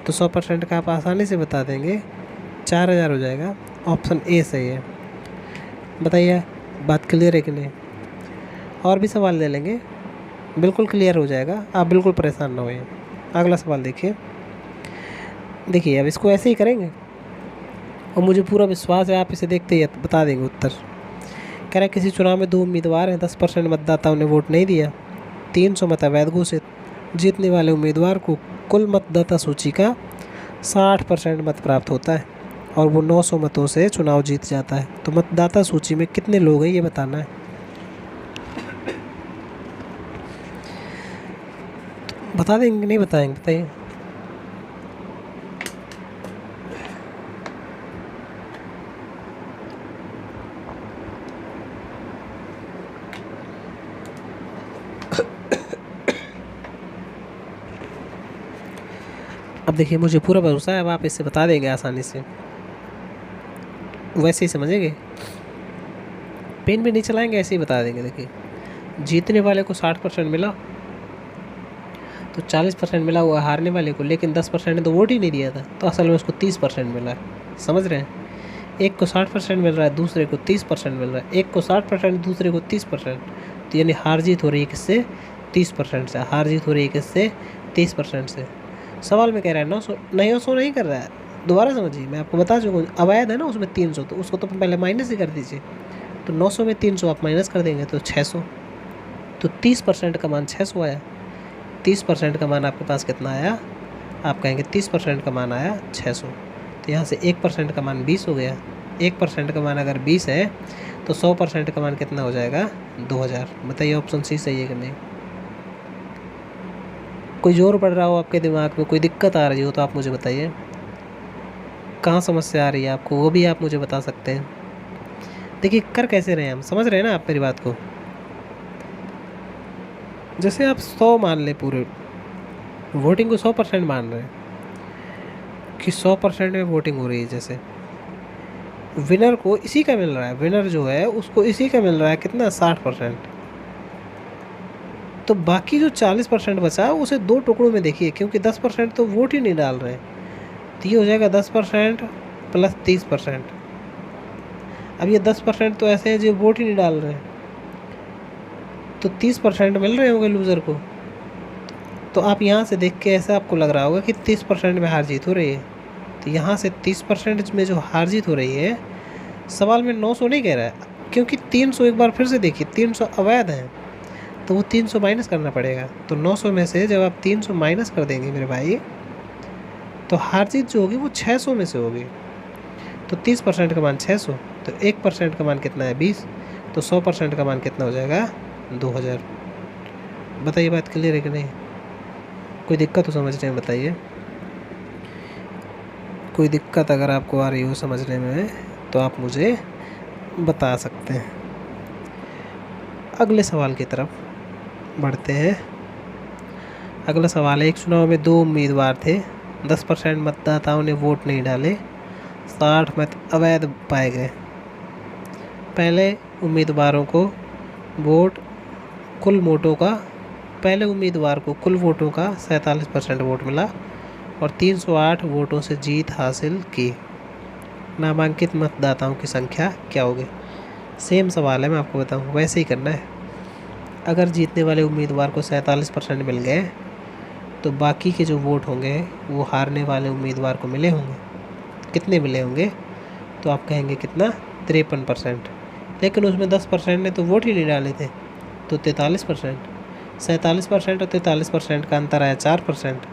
तो 100% का आप आसानी से बता देंगे, 4000 हो जाएगा। ऑप्शन ए सही है। बताइए बात क्लियर है कि नहीं? और भी सवाल ले लेंगे, बिल्कुल क्लियर हो जाएगा, आप बिल्कुल परेशान ना होइए। अगला सवाल देखिए। देखिए अब इसको ऐसे ही करेंगे और मुझे पूरा विश्वास है आप इसे देखते ही बता देंगे उत्तर। कह रहा है किसी चुनाव में 2 उम्मीदवार हैं, 10% मतदाताओं ने वोट नहीं दिया, 300 मत अवैध घोषित। जीतने वाले उम्मीदवार को कुल मतदाता सूची का 60% मत प्राप्त होता है और वो 900 मतों से चुनाव जीत जाता है। तो मतदाता सूची में कितने लोग हैं ये बताना है। बता देंगे नहीं बताएंगे? बताइए। अब देखिए मुझे पूरा भरोसा है अब आप इससे बता देंगे आसानी से, वैसे ही समझेंगे, पेन भी नहीं चलाएंगे, ऐसे ही बता देंगे। देखिए जीतने वाले को 60% मिला, तो 40% मिला हुआ हारने वाले को, लेकिन 10% ने तो वोट ही नहीं दिया था, तो असल में उसको 30% मिला है। समझ रहे हैं? एक को 60% मिल रहा है, दूसरे को 30% मिल रहा है। एक को 60%, दूसरे को 30%, तो यानी हार जीत हो रही है किससे? 30% से। हार जीत हो रही है किससे? 30% से। सवाल में कह रहा है 900 नहीं, 900 नहीं कर रहा है। दोबारा समझिए, मैं आपको बता चुका हूँ, अवैध है ना उसमें 300, तो उसको तो पहले माइनस ही कर दीजिए। तो 900 में 300 आप माइनस कर देंगे तो 600। तो 30% का मान 600 आया। 30% का मान आपके पास कितना आया? आप कहेंगे 30% का मान आया 600। तो यहाँ से 1% का मान 20 हो गया। 1% का मान अगर 20 है तो 100% का मान कितना हो जाएगा? 2000। बताइए ऑप्शन सी सही है कि नहीं? कोई जोर पड़ रहा हो आपके दिमाग में, कोई दिक्कत आ रही हो तो आप मुझे बताइए, कहाँ समस्या आ रही है आपको, वो भी आप मुझे बता सकते हैं। देखिए कर कैसे रहे हैं हम, समझ रहे हैं ना आप मेरी बात को? जैसे आप 100 मान ले, पूरे वोटिंग को 100% मान रहे हैं कि 100% में वोटिंग हो रही है। जैसे विनर को इसी का मिल रहा है, विनर जो है उसको इसी का मिल रहा है कितना? 60%। तो बाकी जो 40% बचा है उसे 2 टुकड़ों में देखिए, क्योंकि 10% तो वोट ही नहीं डाल रहे हैं। तो ये हो जाएगा 10% प्लस 30%। अब ये 10% तो ऐसे हैं जो वोट ही नहीं डाल रहे हैं, तो 30% मिल रहे होंगे लूज़र को। तो आप यहाँ से देख के ऐसा आपको लग रहा होगा कि 30% में हार जीत हो रही है। तो यहाँ से 30% में जो हार जीत हो रही है, सवाल में 900 नहीं कह रहा है, क्योंकि 300 एक बार फिर से देखिए 300 अवैध हैं, तो वो 300 माइनस करना पड़ेगा। तो 900 में से जब आप 300 माइनस कर देंगे मेरे भाई, तो हार जीत जो होगी वो 600 में से होगी। तो 30% का मान 600, तो 1% का मान कितना है? 20। तो 100% का मान कितना हो जाएगा? 2000। बताइए बात क्लियर है कि नहीं? कोई दिक्कत हो समझने में? बताइए। कोई दिक्कत अगर आपको आ रही हो समझने में तो आप मुझे बता सकते हैं। अगले सवाल की तरफ बढ़ते हैं। अगला सवाल है, एक चुनाव में 2 उम्मीदवार थे, 10% मतदाताओं ने वोट नहीं डाले, 60 मत अवैध पाए गए। पहले उम्मीदवार को कुल वोटों का 47% वोट मिला और 308 वोटों से जीत हासिल की। नामांकित मतदाताओं की संख्या क्या होगी? सेम सवाल है, मैं आपको बताऊं, वैसे ही करना है। अगर जीतने वाले उम्मीदवार को 47% मिल गए तो बाकी के जो वोट होंगे वो हारने वाले उम्मीदवार को मिले होंगे। कितने मिले होंगे? तो आप कहेंगे कितना? 53%। लेकिन उसमें 10% ने तो वोट ही नहीं डाले थे, तो 43%। 47% और 43% का अंतर आया 4%।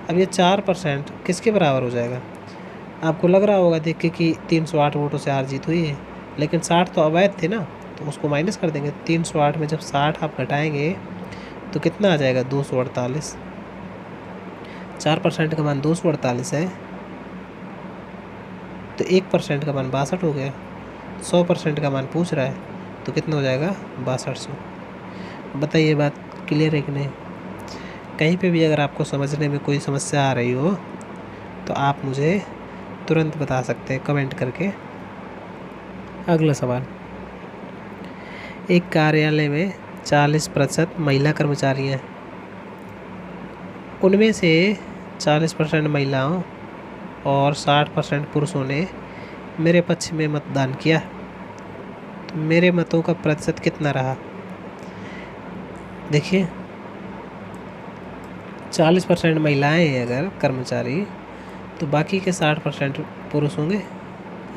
अब ये 4% किसके बराबर हो जाएगा? आपको लग रहा होगा देख के कि 308 वोटों से हार जीत हुई है, लेकिन 60 तो अवैध थे ना, तो उसको माइनस कर देंगे। 308 में जब 60 आप घटाएंगे तो कितना आ जाएगा? 248। 4% का मान 248 है, तो 1% का मान 62 हो गया। 100% का मान पूछ रहा है, तो कितना हो जाएगा? 6200। बताइए बात क्लियर है कि नहीं? कहीं पे भी अगर आपको समझने में कोई समस्या आ रही हो तो आप मुझे तुरंत बता सकते हैं कमेंट करके। अगला सवाल, एक कार्यालय में 40% महिला कर्मचारी हैं, उनमें से 40% महिलाओं और 60% पुरुषों ने मेरे पक्ष में मतदान किया, तो मेरे मतों का प्रतिशत कितना रहा? देखिए 40% महिलाएं हैं अगर कर्मचारी, तो बाकी के 60% पुरुष होंगे।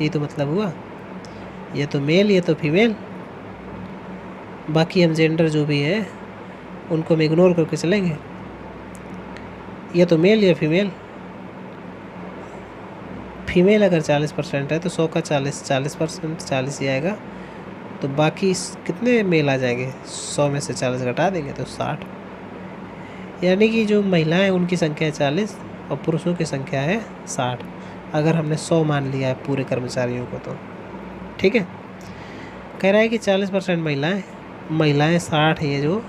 ये तो मतलब हुआ, ये तो मेल ये तो फीमेल। बाकी हम जेंडर जो भी है उनको हम इग्नोर करके चलेंगे। ये तो मेल या फीमेल। फीमेल अगर 40% है तो 100 का 40% 40 ही आएगा, तो बाकी कितने मेल आ जाएंगे? 100 में से 40 घटा देंगे तो 60। यानी कि जो महिलाएं उनकी संख्या है 40 और पुरुषों की संख्या है 60, अगर हमने 100 मान लिया है पूरे कर्मचारियों को तो। ठीक है, कह रहा है कि 40% महिलाएं 60 है, ये जो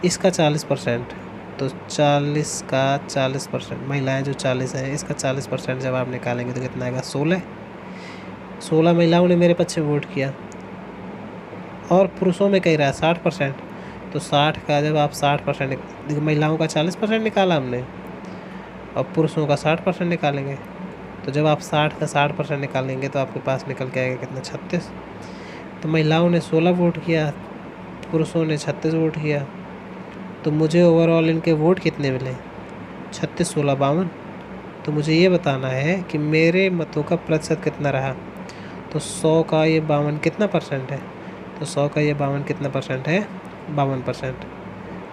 इसका 40%, तो 40 का 40%, महिलाएं जो 40 है इसका 40% जब आप निकालेंगे तो कितना आएगा? 16 महिलाओं ने मेरे पक्ष में वोट किया। और पुरुषों में कह रहा है 60%, तो 60 का जब आप 60%, महिलाओं का 40% निकाला हमने और पुरुषों का 60% निकालेंगे, तो जब आप 60 का 60% निकालेंगे तो आपके पास निकल के आएगा कितना? 36। तो महिलाओं ने 16 वोट किया, पुरुषों ने 36 वोट किया, तो मुझे ओवरऑल इनके वोट कितने मिले? 36 16 52। तो मुझे ये बताना है कि मेरे मतों का प्रतिशत कितना रहा। तो 100 का ये 52 कितना परसेंट है? तो 100 का ये 52 कितना परसेंट है? 52%।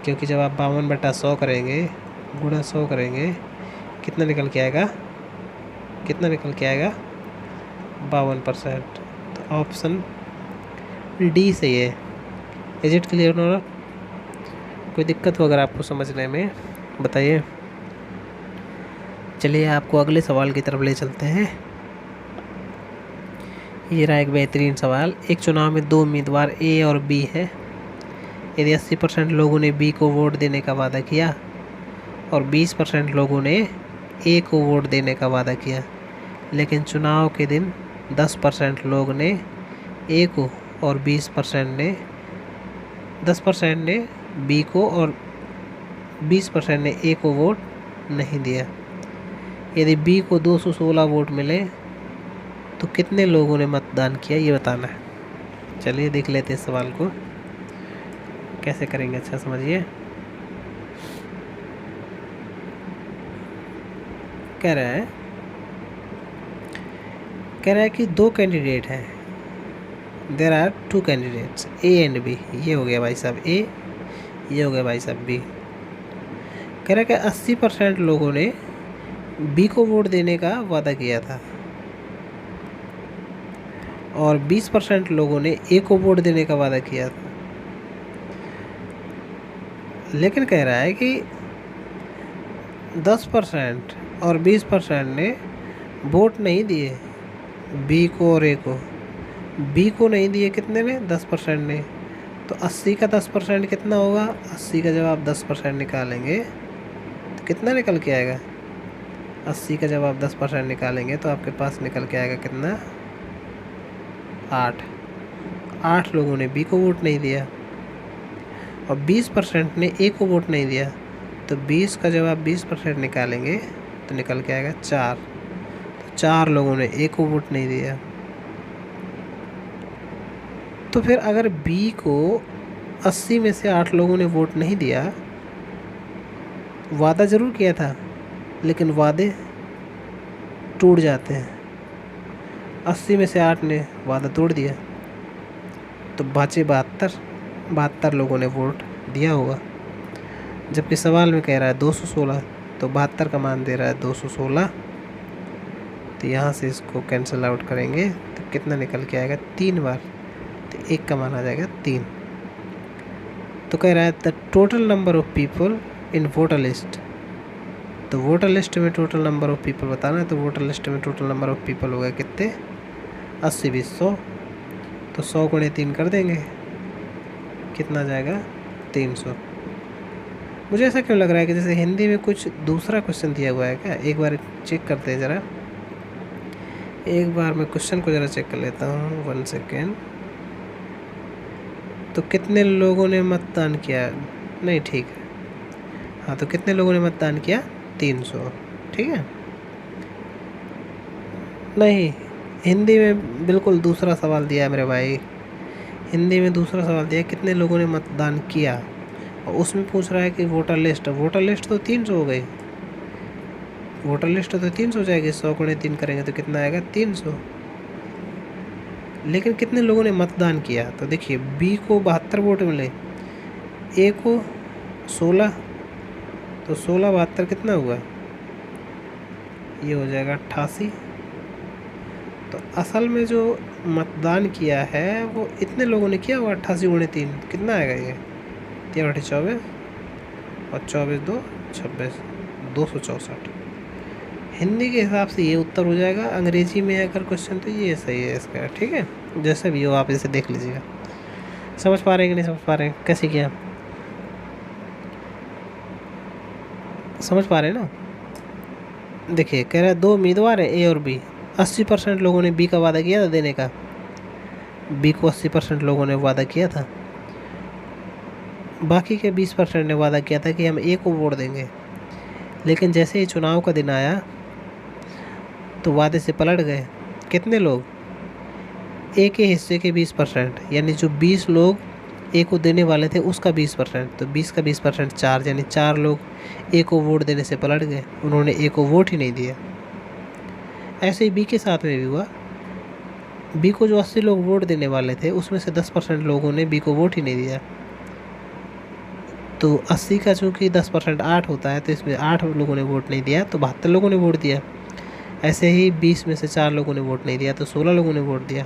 क्योंकि जब आप 52/100 करेंगे, गुणा 100 करेंगे, कितना निकल के आएगा? कितना निकल के आएगा? 52%। तो ऑप्शन डी सही है। इज इट क्लियर ना? कोई दिक्कत हो अगर आपको समझने में बताइए। चलिए आपको अगले सवाल की तरफ ले चलते हैं। ये रहा एक बेहतरीन सवाल। एक चुनाव में 2 उम्मीदवार ए और बी है। यदि 80% लोगों ने बी को वोट देने का वादा किया और 20% लोगों ने ए को वोट देने का वादा किया, लेकिन चुनाव के दिन 10% लोग ने ए को और 10% ने बी को और 20% ने ए को वोट नहीं दिया। यदि बी को 216 वोट मिले तो कितने लोगों ने मतदान किया, ये बताना है। चलिए देख लेते हैं सवाल को कैसे करेंगे। अच्छा समझिए, कह रहा है कि 2 कैंडिडेट हैं। There are 2 candidates A and B. ये हो गया भाई साहब ए, ये हो गया भाई साहब बी। कह रहा है कि 80% लोगों ने बी को वोट देने का वादा किया था और 20% लोगों ने ए को वोट देने का वादा किया था, लेकिन कह रहा है कि 10% और 20% ने वोट नहीं दिए बी को और ए को। बी को नहीं दिए कितने ने? 10% ने। तो 80 का 10% कितना होगा? 80 का जब आप 10% निकालेंगे तो कितना निकल के आएगा? 80 का जब आप 10% निकालेंगे तो आपके पास निकल के आएगा कितना? 8 लोगों ने बी को वोट नहीं दिया और 20% ने ए को वोट नहीं दिया। तो 20 का जब आप 20% निकालेंगे तो निकल के आएगा 4। तो 4 लोगों ने ए को वोट नहीं दिया। तो फिर अगर बी को 80 में से 8 लोगों ने वोट नहीं दिया। वादा ज़रूर किया था, लेकिन वादे टूट जाते हैं। 80 में से 8 ने वादा तोड़ दिया, तो बचे 72 लोगों ने वोट दिया होगा। जबकि सवाल में कह रहा है 216, तो 72 का मान दे रहा है 216। तो यहाँ से इसको कैंसिल आउट करेंगे तो कितना निकल के आएगा, 3 बार, तो 1 का मान आ जाएगा 3। तो कह रहा है the total number of people in voter list. तो वोटर लिस्ट में टोटल नंबर ऑफ पीपल बताना है, तो वोटर लिस्ट में टोटल नंबर ऑफ पीपल हो गए कितने, 80 20 100। तो 100 गुणे 3 कर देंगे, कितना जाएगा, 300। मुझे ऐसा क्यों लग रहा है कि जैसे हिंदी में कुछ दूसरा क्वेश्चन दिया हुआ है क्या। एक बार चेक करते हैं ज़रा, एक बार मैं क्वेश्चन को ज़रा चेक कर लेता हूँ, 1 सेकेंड। तो कितने लोगों ने मतदान किया, नहीं ठीक है, हाँ, तो कितने लोगों ने मतदान किया, 300, ठीक है। नहीं, हिंदी में बिल्कुल दूसरा सवाल दिया है मेरे भाई, हिंदी में दूसरा सवाल दिया है, कितने लोगों ने मतदान किया, और उसमें पूछ रहा है कि वोटर लिस्ट। वोटर लिस्ट तो 300 हो गई, वोटर लिस्ट तो 300 हो जाएगी, 100 गुणे 3 करेंगे तो कितना आएगा, 300। लेकिन कितने लोगों ने मतदान किया, तो देखिए बी को 72 वोट मिले, ए को 16, तो 16 72 कितना हुआ, ये हो जाएगा 88। तो असल में जो मतदान किया है वो इतने लोगों ने किया, वो 88 गुणे 3 कितना आएगा, ये 3 8 24 और 24 2 26, 264। हिंदी के हिसाब से ये उत्तर हो जाएगा। अंग्रेजी में अगर क्वेश्चन तो ये सही है इसका, ठीक है। जैसे भी हो आप इसे देख लीजिएगा। समझ पा रहे हैं कि नहीं समझ पा रहे हैं, कैसे किया, समझ पा रहे हैं ना। देखिए कह रहा है 2 उम्मीदवार हैं, ए और बी। 80% लोगों ने बी का वादा किया था देने का, बी को 80% लोगों ने वादा किया था। बाकी के 20% ने वादा किया था कि हम ए को वोट देंगे। लेकिन जैसे ही चुनाव का दिन आया तो वादे से पलट गए। कितने लोग, ए के हिस्से के 20%, यानी जो 20 लोग ए को देने वाले थे उसका 20%, तो 20 का 20% 4, यानी 4 लोग ए को वोट देने से पलट गए, उन्होंने ए को वोट ही नहीं दिया। ऐसे ही बी के साथ में भी हुआ, बी को जो 80 लोग वोट देने वाले थे उसमें से 10% लोगों ने बी को वोट ही नहीं दिया। तो 80 का चूँकि 10% 8 होता है, तो इसमें 8 लोगों ने वोट नहीं दिया, तो 72 लोगों ने वोट दिया। ऐसे ही 20 में से 4 लोगों ने वोट नहीं दिया, तो 16 लोगों ने वोट दिया।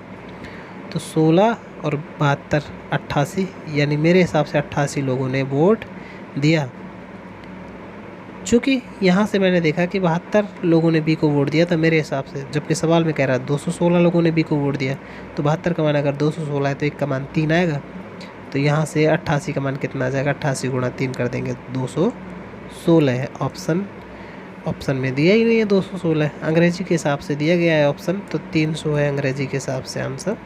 तो 16 और 72 88, यानी मेरे हिसाब से 88 लोगों ने वोट दिया। चूँकि यहाँ से मैंने देखा कि 72 लोगों ने बी को वोट दिया था मेरे हिसाब से, जबकि सवाल में कह रहा है 216 लोगों ने बी को वोट दिया, तो 72 का मान अगर 216 है तो 1 का मान 3 आएगा। तो यहाँ से 88 का मान कितना आ जाएगा, 88 गुणा 3 कर देंगे, 216 है। ऑप्शन में दिया ही नहीं है 216, अंग्रेजी के हिसाब से दिया गया है ऑप्शन, तो 300 है अंग्रेजी के हिसाब से आंसर।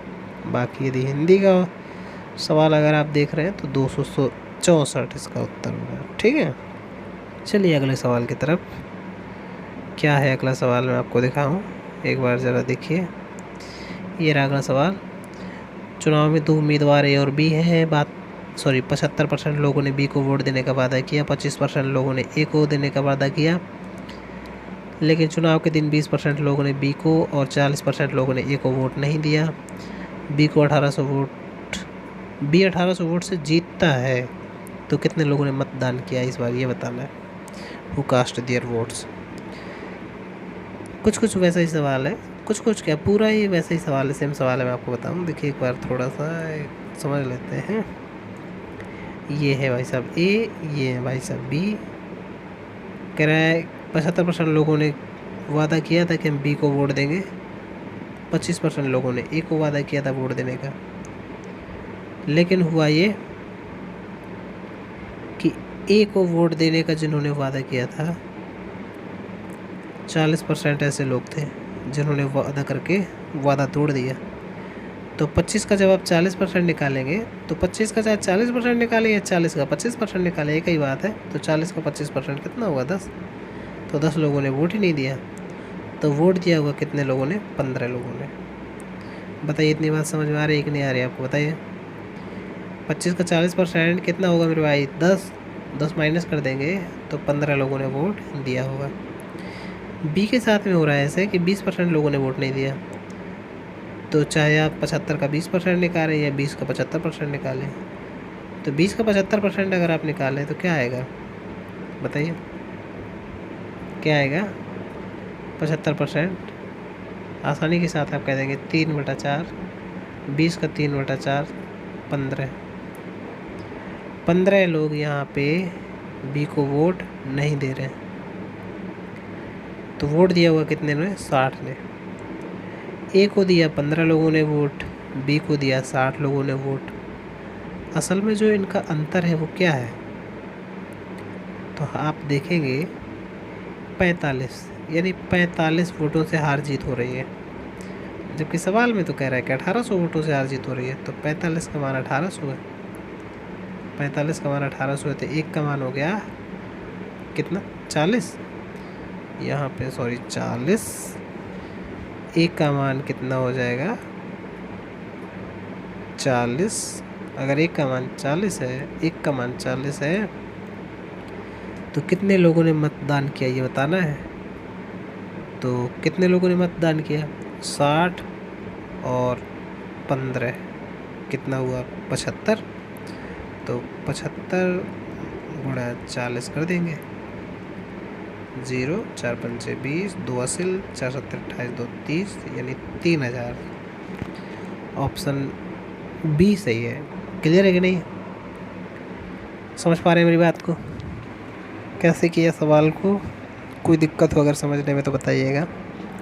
बाकी यदि हिंदी का सवाल अगर आप देख रहे हैं तो 264 इसका उत्तर होगा, ठीक है। चलिए अगले सवाल की तरफ, क्या है अगला सवाल मैं आपको दिखाऊं, एक बार ज़रा देखिए। ये रहा अगला सवाल। चुनाव में 2 उम्मीदवार ए और बी हैं। 75% लोगों ने बी को वोट देने का वादा किया, 25% लोगों ने ए को देने का वादा किया। लेकिन चुनाव के दिन 20% लोगों ने बी को और 40% लोगों ने ए को वोट नहीं दिया। बी 1800 वोट से जीतता है, तो कितने लोगों ने मतदान किया इस बार, ये बताना है। Who cast their votes. कुछ वैसा ही सवाल है, कुछ क्या पूरा ही वैसा ही सवाल है, सेम सवाल है, मैं आपको बताऊं। देखिए एक बार थोड़ा सा समझ लेते हैं। ये है भाई साहब ए, ये है भाई साहब बी। कह रहा है 75% लोगों ने वादा किया था कि हम बी को वोट देंगे, 25% लोगों ने ए को वादा किया था वोट देने का। लेकिन हुआ ये कि ए को वोट देने का जिन्होंने वादा किया था 40% ऐसे लोग थे जिन्होंने वादा करके वादा तोड़ दिया। तो 25 का जब आप 40% निकालेंगे, तो 25 का चाहे 40% निकालें या 40 का 25% निकालें, एक ही बात है। तो 40 का 25% कितना हुआ, 10। तो 10 लोगों ने वोट ही नहीं दिया। तो वोट दिया हुआ कितने लोगों ने, 15 लोगों ने। बताइए इतनी बात समझ में आ रही है कि नहीं आ रही है आपको, बताइए। 25 का 40% कितना होगा मेरे भाई? 10। 10 माइनस कर देंगे तो 15 लोगों ने वोट दिया होगा। बी के साथ में हो रहा है ऐसे कि 20% लोगों ने वोट नहीं दिया। तो चाहे आप 75 का 20% निकालें या 20 का 75% निकालें, तो 20 का 75% अगर आप निकालें तो क्या आएगा बताइए? क्या आएगा? 75%। आसानी के साथ आप कह देंगे 3/4। 20 का 3/4 15। 15 लोग यहाँ पे बी को वोट नहीं दे रहे। तो वोट दिया हुआ कितने ने? 60 ने। ए को दिया 15 लोगों ने वोट, बी को दिया 60 लोगों ने वोट। असल में जो इनका अंतर है वो क्या है? तो आप देखेंगे 45, यानी 45 वोटों से हार जीत हो रही है। जबकि सवाल में तो कह रहा है कि 1800 वोटों से हार जीत हो रही है। तो 45 का मान 1800 है। 45 का मान 1800 है तो एक का मान हो गया कितना? 40। यहाँ पे सॉरी 40। एक का मान कितना हो जाएगा? 40। अगर एक का मान 40 है, एक का मान 40 है, तो कितने लोगों ने मतदान किया ये बताना है। तो कितने लोगों ने मतदान किया? 60 और 15 कितना हुआ? 75। तो 75 गुणा 40 कर देंगे। 0 4 5 20, 2 असिल 4 7 28 2 30, यानी 3000। ऑप्शन बी सही है। क्लियर है कि नहीं? समझ पा रहे हैं मेरी बात को? कैसे किया सवाल को? कोई दिक्कत हो अगर समझने में तो बताइएगा।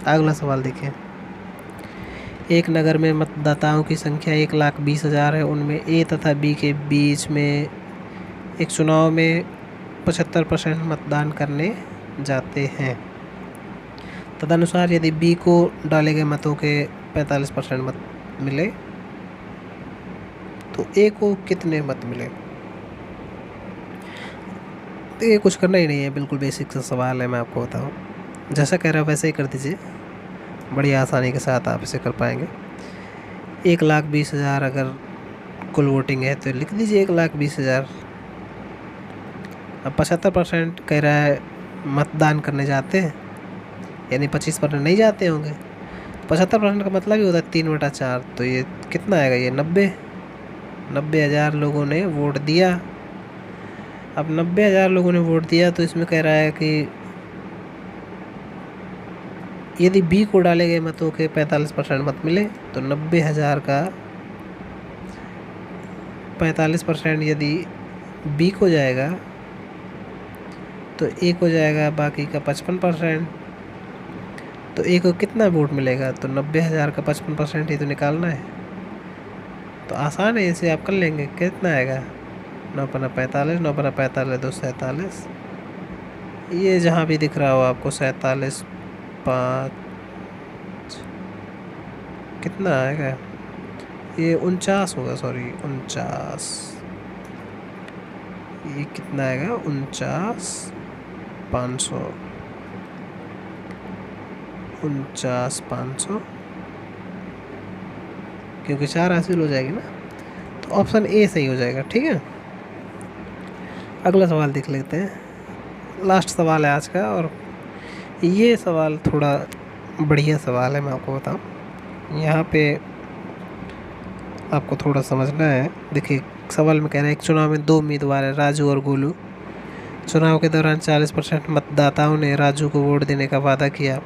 अगला सवाल देखिए। एक नगर में मतदाताओं की संख्या 1,20,000 है। उनमें ए तथा बी के बीच में एक चुनाव में 75% मतदान करने जाते हैं। तदनुसार यदि बी को डाले गए मतों के 45% मत मिले तो ए को कितने मत मिले? तो ये कुछ करना ही नहीं है, बिल्कुल बेसिक सा सवाल है। मैं आपको बताऊँ, जैसा कह रहा हूँ वैसे ही कर दीजिए, बड़ी आसानी के साथ आप इसे कर पाएंगे। 1,20,000 अगर कुल वोटिंग है तो लिख दीजिए 1,20,000। अब 75% कह रहा है मतदान करने जाते हैं, यानी 25% नहीं जाते होंगे। 75% का मतलब ही होता है 3/4। तो ये कितना आएगा? ये 90,000 लोगों ने वोट दिया। अब 90,000 लोगों ने वोट दिया तो इसमें कह रहा है कि यदि बी को डाले गए मतों के 45% मत मिले तो 90,000 का 45% यदि बी को जाएगा तो ए को जाएगा बाकी का 55%। तो ए को कितना वोट मिलेगा? तो 90,000 का 55% ही तो निकालना है। तो आसान है, इसे आप कर लेंगे। कितना आएगा? 9×45, 9×45 2 47। ये जहाँ भी दिख रहा हो आपको 47 5 कितना आएगा? ये 49 होगा, सॉरी 49। ये कितना आएगा? 49,500। 49,500 क्योंकि 4 हासिल हो जाएगी ना, तो ऑप्शन ए सही हो जाएगा। ठीक है, अगला सवाल देख लेते हैं। लास्ट सवाल है आज का, और ये सवाल थोड़ा बढ़िया सवाल है। मैं आपको बताऊं, यहाँ पे आपको थोड़ा समझना है। देखिए सवाल में कह रहा है एक चुनाव में 2 उम्मीदवार है, राजू और गोलू। चुनाव के दौरान 40% मतदाताओं ने राजू को वोट देने का वादा किया,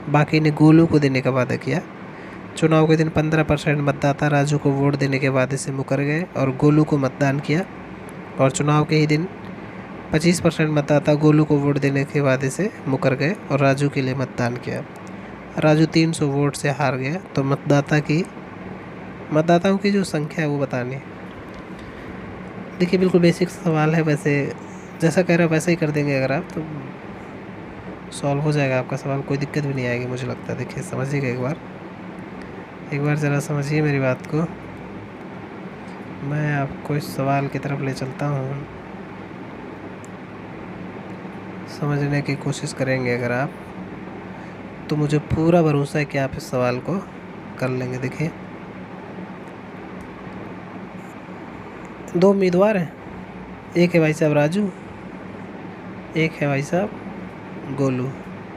बाकी ने गोलू को देने का वादा किया। चुनाव के दिन 15% मतदाता राजू को वोट देने के वादे से मुकर गए और गोलू को मतदान किया, और चुनाव के ही दिन 25% मतदाता गोलू को वोट देने के वादे से मुकर गए और राजू के लिए मतदान किया। राजू 300 वोट से हार गया। तो मतदाताओं की जो संख्या है वो बतानी है। देखिए बिल्कुल बेसिक सवाल है, वैसे जैसा कह रहा है वैसा ही कर देंगे अगर आप, तो सॉल्व हो जाएगा आपका सवाल। कोई दिक्कत भी नहीं आएगी मुझे लगता है। देखिए समझिएगा एक बार ज़रा समझिए मेरी बात को। मैं आपको इस सवाल की तरफ ले चलता हूँ, समझने की कोशिश करेंगे अगर आप, तो मुझे पूरा भरोसा है कि आप इस सवाल को कर लेंगे। देखिए दो उम्मीदवार हैं, एक है भाई साहब राजू, एक है भाई साहब गोलू।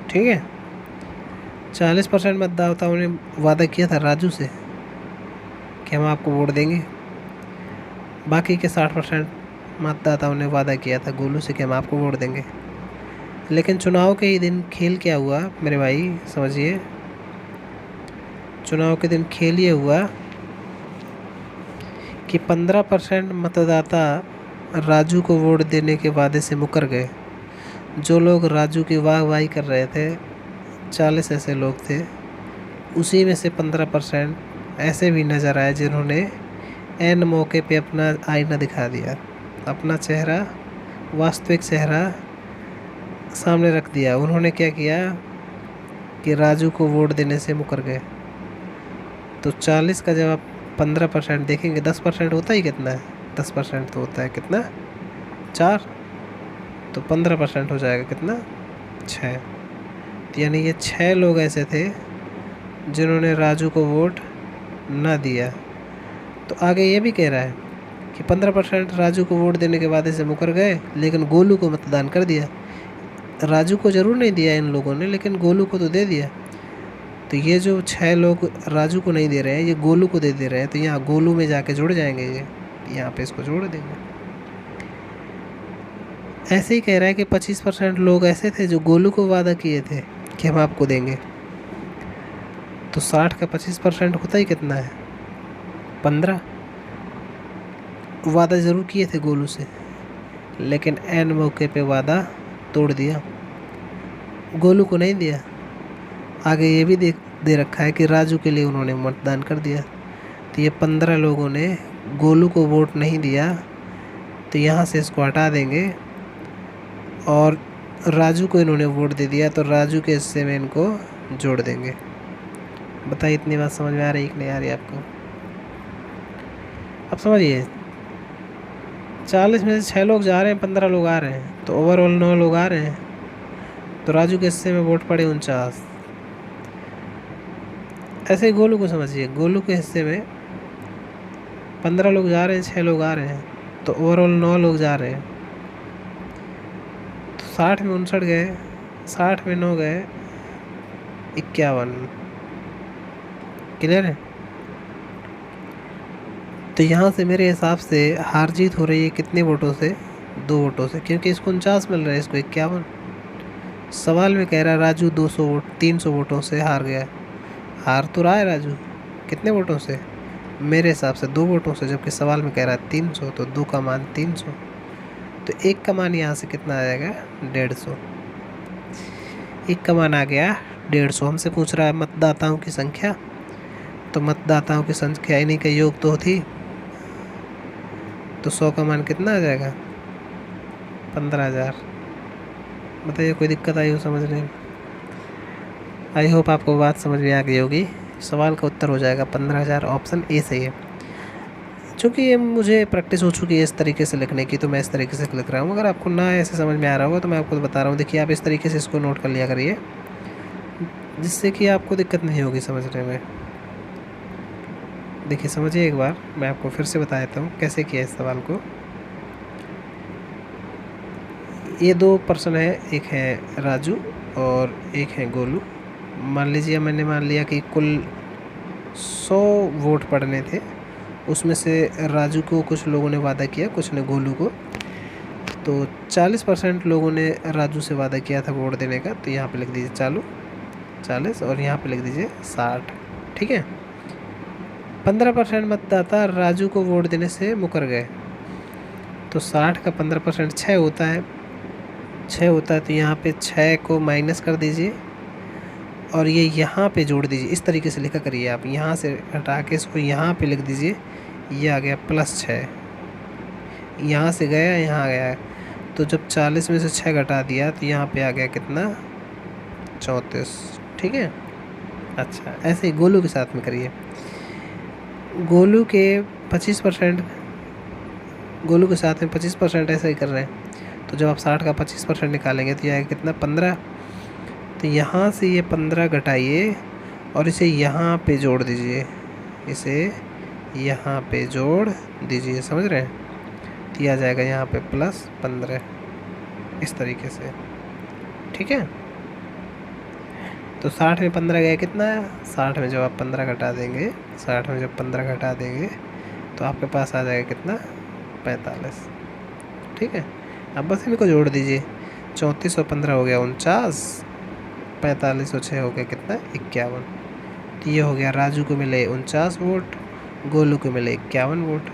ठीक है, 40% मतदाताओं ने वादा किया था राजू से कि हम आपको वोट देंगे। बाकी के 60% मतदाताओं ने वादा किया था गोलू से कि हम आपको वोट देंगे। लेकिन चुनाव के ही दिन खेल क्या हुआ मेरे भाई, समझिए। चुनाव के दिन खेल ये हुआ कि 15% मतदाता राजू को वोट देने के वादे से मुकर गए। जो लोग राजू की वाहवाही कर रहे थे, 40 ऐसे लोग थे, उसी में से 15% ऐसे भी नज़र आए जिन्होंने ऐन मौके पे अपना आईना दिखा दिया, अपना चेहरा, वास्तविक चेहरा सामने रख दिया। उन्होंने क्या किया कि राजू को वोट देने से मुकर गए। तो 40 का जब आप 15% देखेंगे, 10% होता ही कितना है? 10% तो होता है कितना? 4। तो 15% हो जाएगा कितना? 6। यानी ये 6 लोग ऐसे थे जिन्होंने राजू को वोट ना दिया। तो आगे ये भी कह रहा है कि 15% राजू को वोट देने के वादे से मुकर गए, लेकिन गोलू को मतदान कर दिया। राजू को ज़रूर नहीं दिया इन लोगों ने, लेकिन गोलू को तो दे दिया। तो ये जो 6 लोग राजू को नहीं दे रहे हैं, ये गोलू को दे रहे हैं। तो यहाँ गोलू में जाके जुड़ जाएंगे, ये यहाँ पे इसको जोड़ देंगे। ऐसे ही कह रहा है कि 25% लोग ऐसे थे जो गोलू को वादा किए थे कि हम आपको देंगे। तो 60 का 25% होता ही कितना है? 15। वादा ज़रूर किए थे गोलू से, लेकिन ऐन मौके पे वादा तोड़ दिया, गोलू को नहीं दिया। आगे ये भी दे रखा है कि राजू के लिए उन्होंने मतदान कर दिया। तो ये 15 लोगों ने गोलू को वोट नहीं दिया, तो यहाँ से इसको हटा देंगे और राजू को इन्होंने वोट दे दिया, तो राजू के हिस्से में इनको जोड़ देंगे। बताइए, इतनी बात समझ में आ रही है कि नहीं आ रही आपको? अब समझिए, 40 में से 6 लोग जा रहे हैं, 15 लोग आ रहे हैं, तो ओवरऑल 9 लोग आ रहे हैं। तो राजू के हिस्से में वोट पड़े 49। ऐसे ही गोलू को समझिए, गोलू के हिस्से में 15 लोग जा रहे हैं, 6 लोग आ रहे हैं, तो ओवरऑल 9 लोग जा रहे हैं। तो 60 में 59 गए, 60 में 9 गए, 51। क्लियर है? तो यहाँ से मेरे हिसाब से हार जीत हो रही है कितने वोटों से? 2 वोटों से, क्योंकि इसको 49 मिल रहा है, इसको 51। सवाल में कह रहा है राजू 200 वोट 300 वोटों से हार गया। हार तो रहा है राजू, कितने वोटों से? मेरे हिसाब से 2 वोटों से, जबकि सवाल में कह रहा है 300, तो 2 का मान 300। तो 1 का मान यहाँ से कितना आ जाएगा? 150। 1 का मान आ गया 150। हमसे पूछ रहा है मतदाताओं की संख्या, तो मतदाताओं की संख्या इन्हीं का योग तो थी, तो 100 का मान कितना आ जाएगा? 15,000। बताइए, कोई दिक्कत आई हो समझने में? आई होप आपको बात समझ में आ गई होगी। सवाल का उत्तर हो जाएगा 15,000, ऑप्शन ए सही है। चूँकि ये मुझे प्रैक्टिस हो चुकी है इस तरीके से लिखने की, तो मैं इस तरीके से लिख रहा हूँ। अगर आपको ना ऐसे समझ में आ रहा होगा तो मैं आपको बता रहा हूँ। देखिए, आप इस तरीके से इसको नोट कर लिया करिए, जिससे कि आपको दिक्कत नहीं होगी समझने में। देखिए, समझिए एक बार, मैं आपको फिर से बता देता हूँ कैसे किया इस सवाल को। ये 2 पर्सन है, एक है राजू और एक है गोलू। मान लीजिए, मैंने मान लिया कि कुल 100 वोट पड़ने थे, उसमें से राजू को कुछ लोगों ने वादा किया, कुछ ने गोलू को। तो 40% लोगों ने राजू से वादा किया था वोट देने का, तो यहाँ पे लिख दीजिए 40 और यहाँ पे लिख दीजिए 60। ठीक है। 15% मतदाता राजू को वोट देने से मुकर गए। तो 60 का 15% 6 होता है, 6 होता है। तो यहाँ पे 6 को माइनस कर दीजिए और ये यहाँ पे जोड़ दीजिए। इस तरीके से लिखा करिए आप, यहाँ से हटा के इसको यहाँ पे लिख दीजिए। ये आ गया +6, यहाँ से गया यहाँ गया। तो जब 40 में से 6 घटा दिया तो यहाँ पे आ गया कितना? 34। ठीक है। अच्छा, ऐसे ही गोलू के साथ में करिए। गोलू के 25%, गोलू के साथ में 25% ऐसा ही कर रहे हैं। तो जब आप 60 का 25% निकालेंगे तो यह आएगा कितना? 15। तो यहाँ से ये 15 घटाइए और इसे यहाँ पे जोड़ दीजिए, इसे यहाँ पे जोड़ दीजिए। समझ रहे हैं? तो आ जाएगा यहाँ पे +15 इस तरीके से। ठीक है, तो 60 में 15 गया कितना है, 60 में जब आप 15 घटा देंगे, 60 में जब 15 घटा देंगे तो आपके पास आ जाएगा कितना, 45। ठीक है, अब बस इनको जोड़ दीजिए, 34 और 15 हो गया 49, 45 और 6 हो गया कितना, 51। तो ये हो गया राजू को मिले 49 वोट, गोलू को मिले 51 वोट।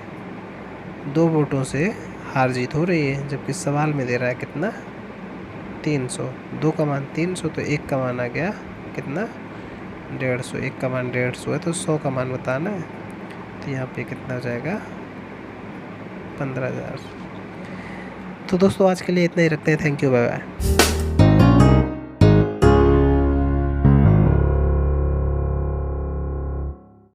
2 वोटों से हार जीत हो रही है, जबकि सवाल में दे रहा है कितना, 300। 2 का मान 300, तो 1 का मान आ गया कितना, 150। 1 का मान 150 है, तो 100 का मान बताना है। तो यहाँ पे कितना हो जाएगा, 15,000। तो दोस्तों आज के लिए इतना ही रखते हैं। Thank you, bye bye.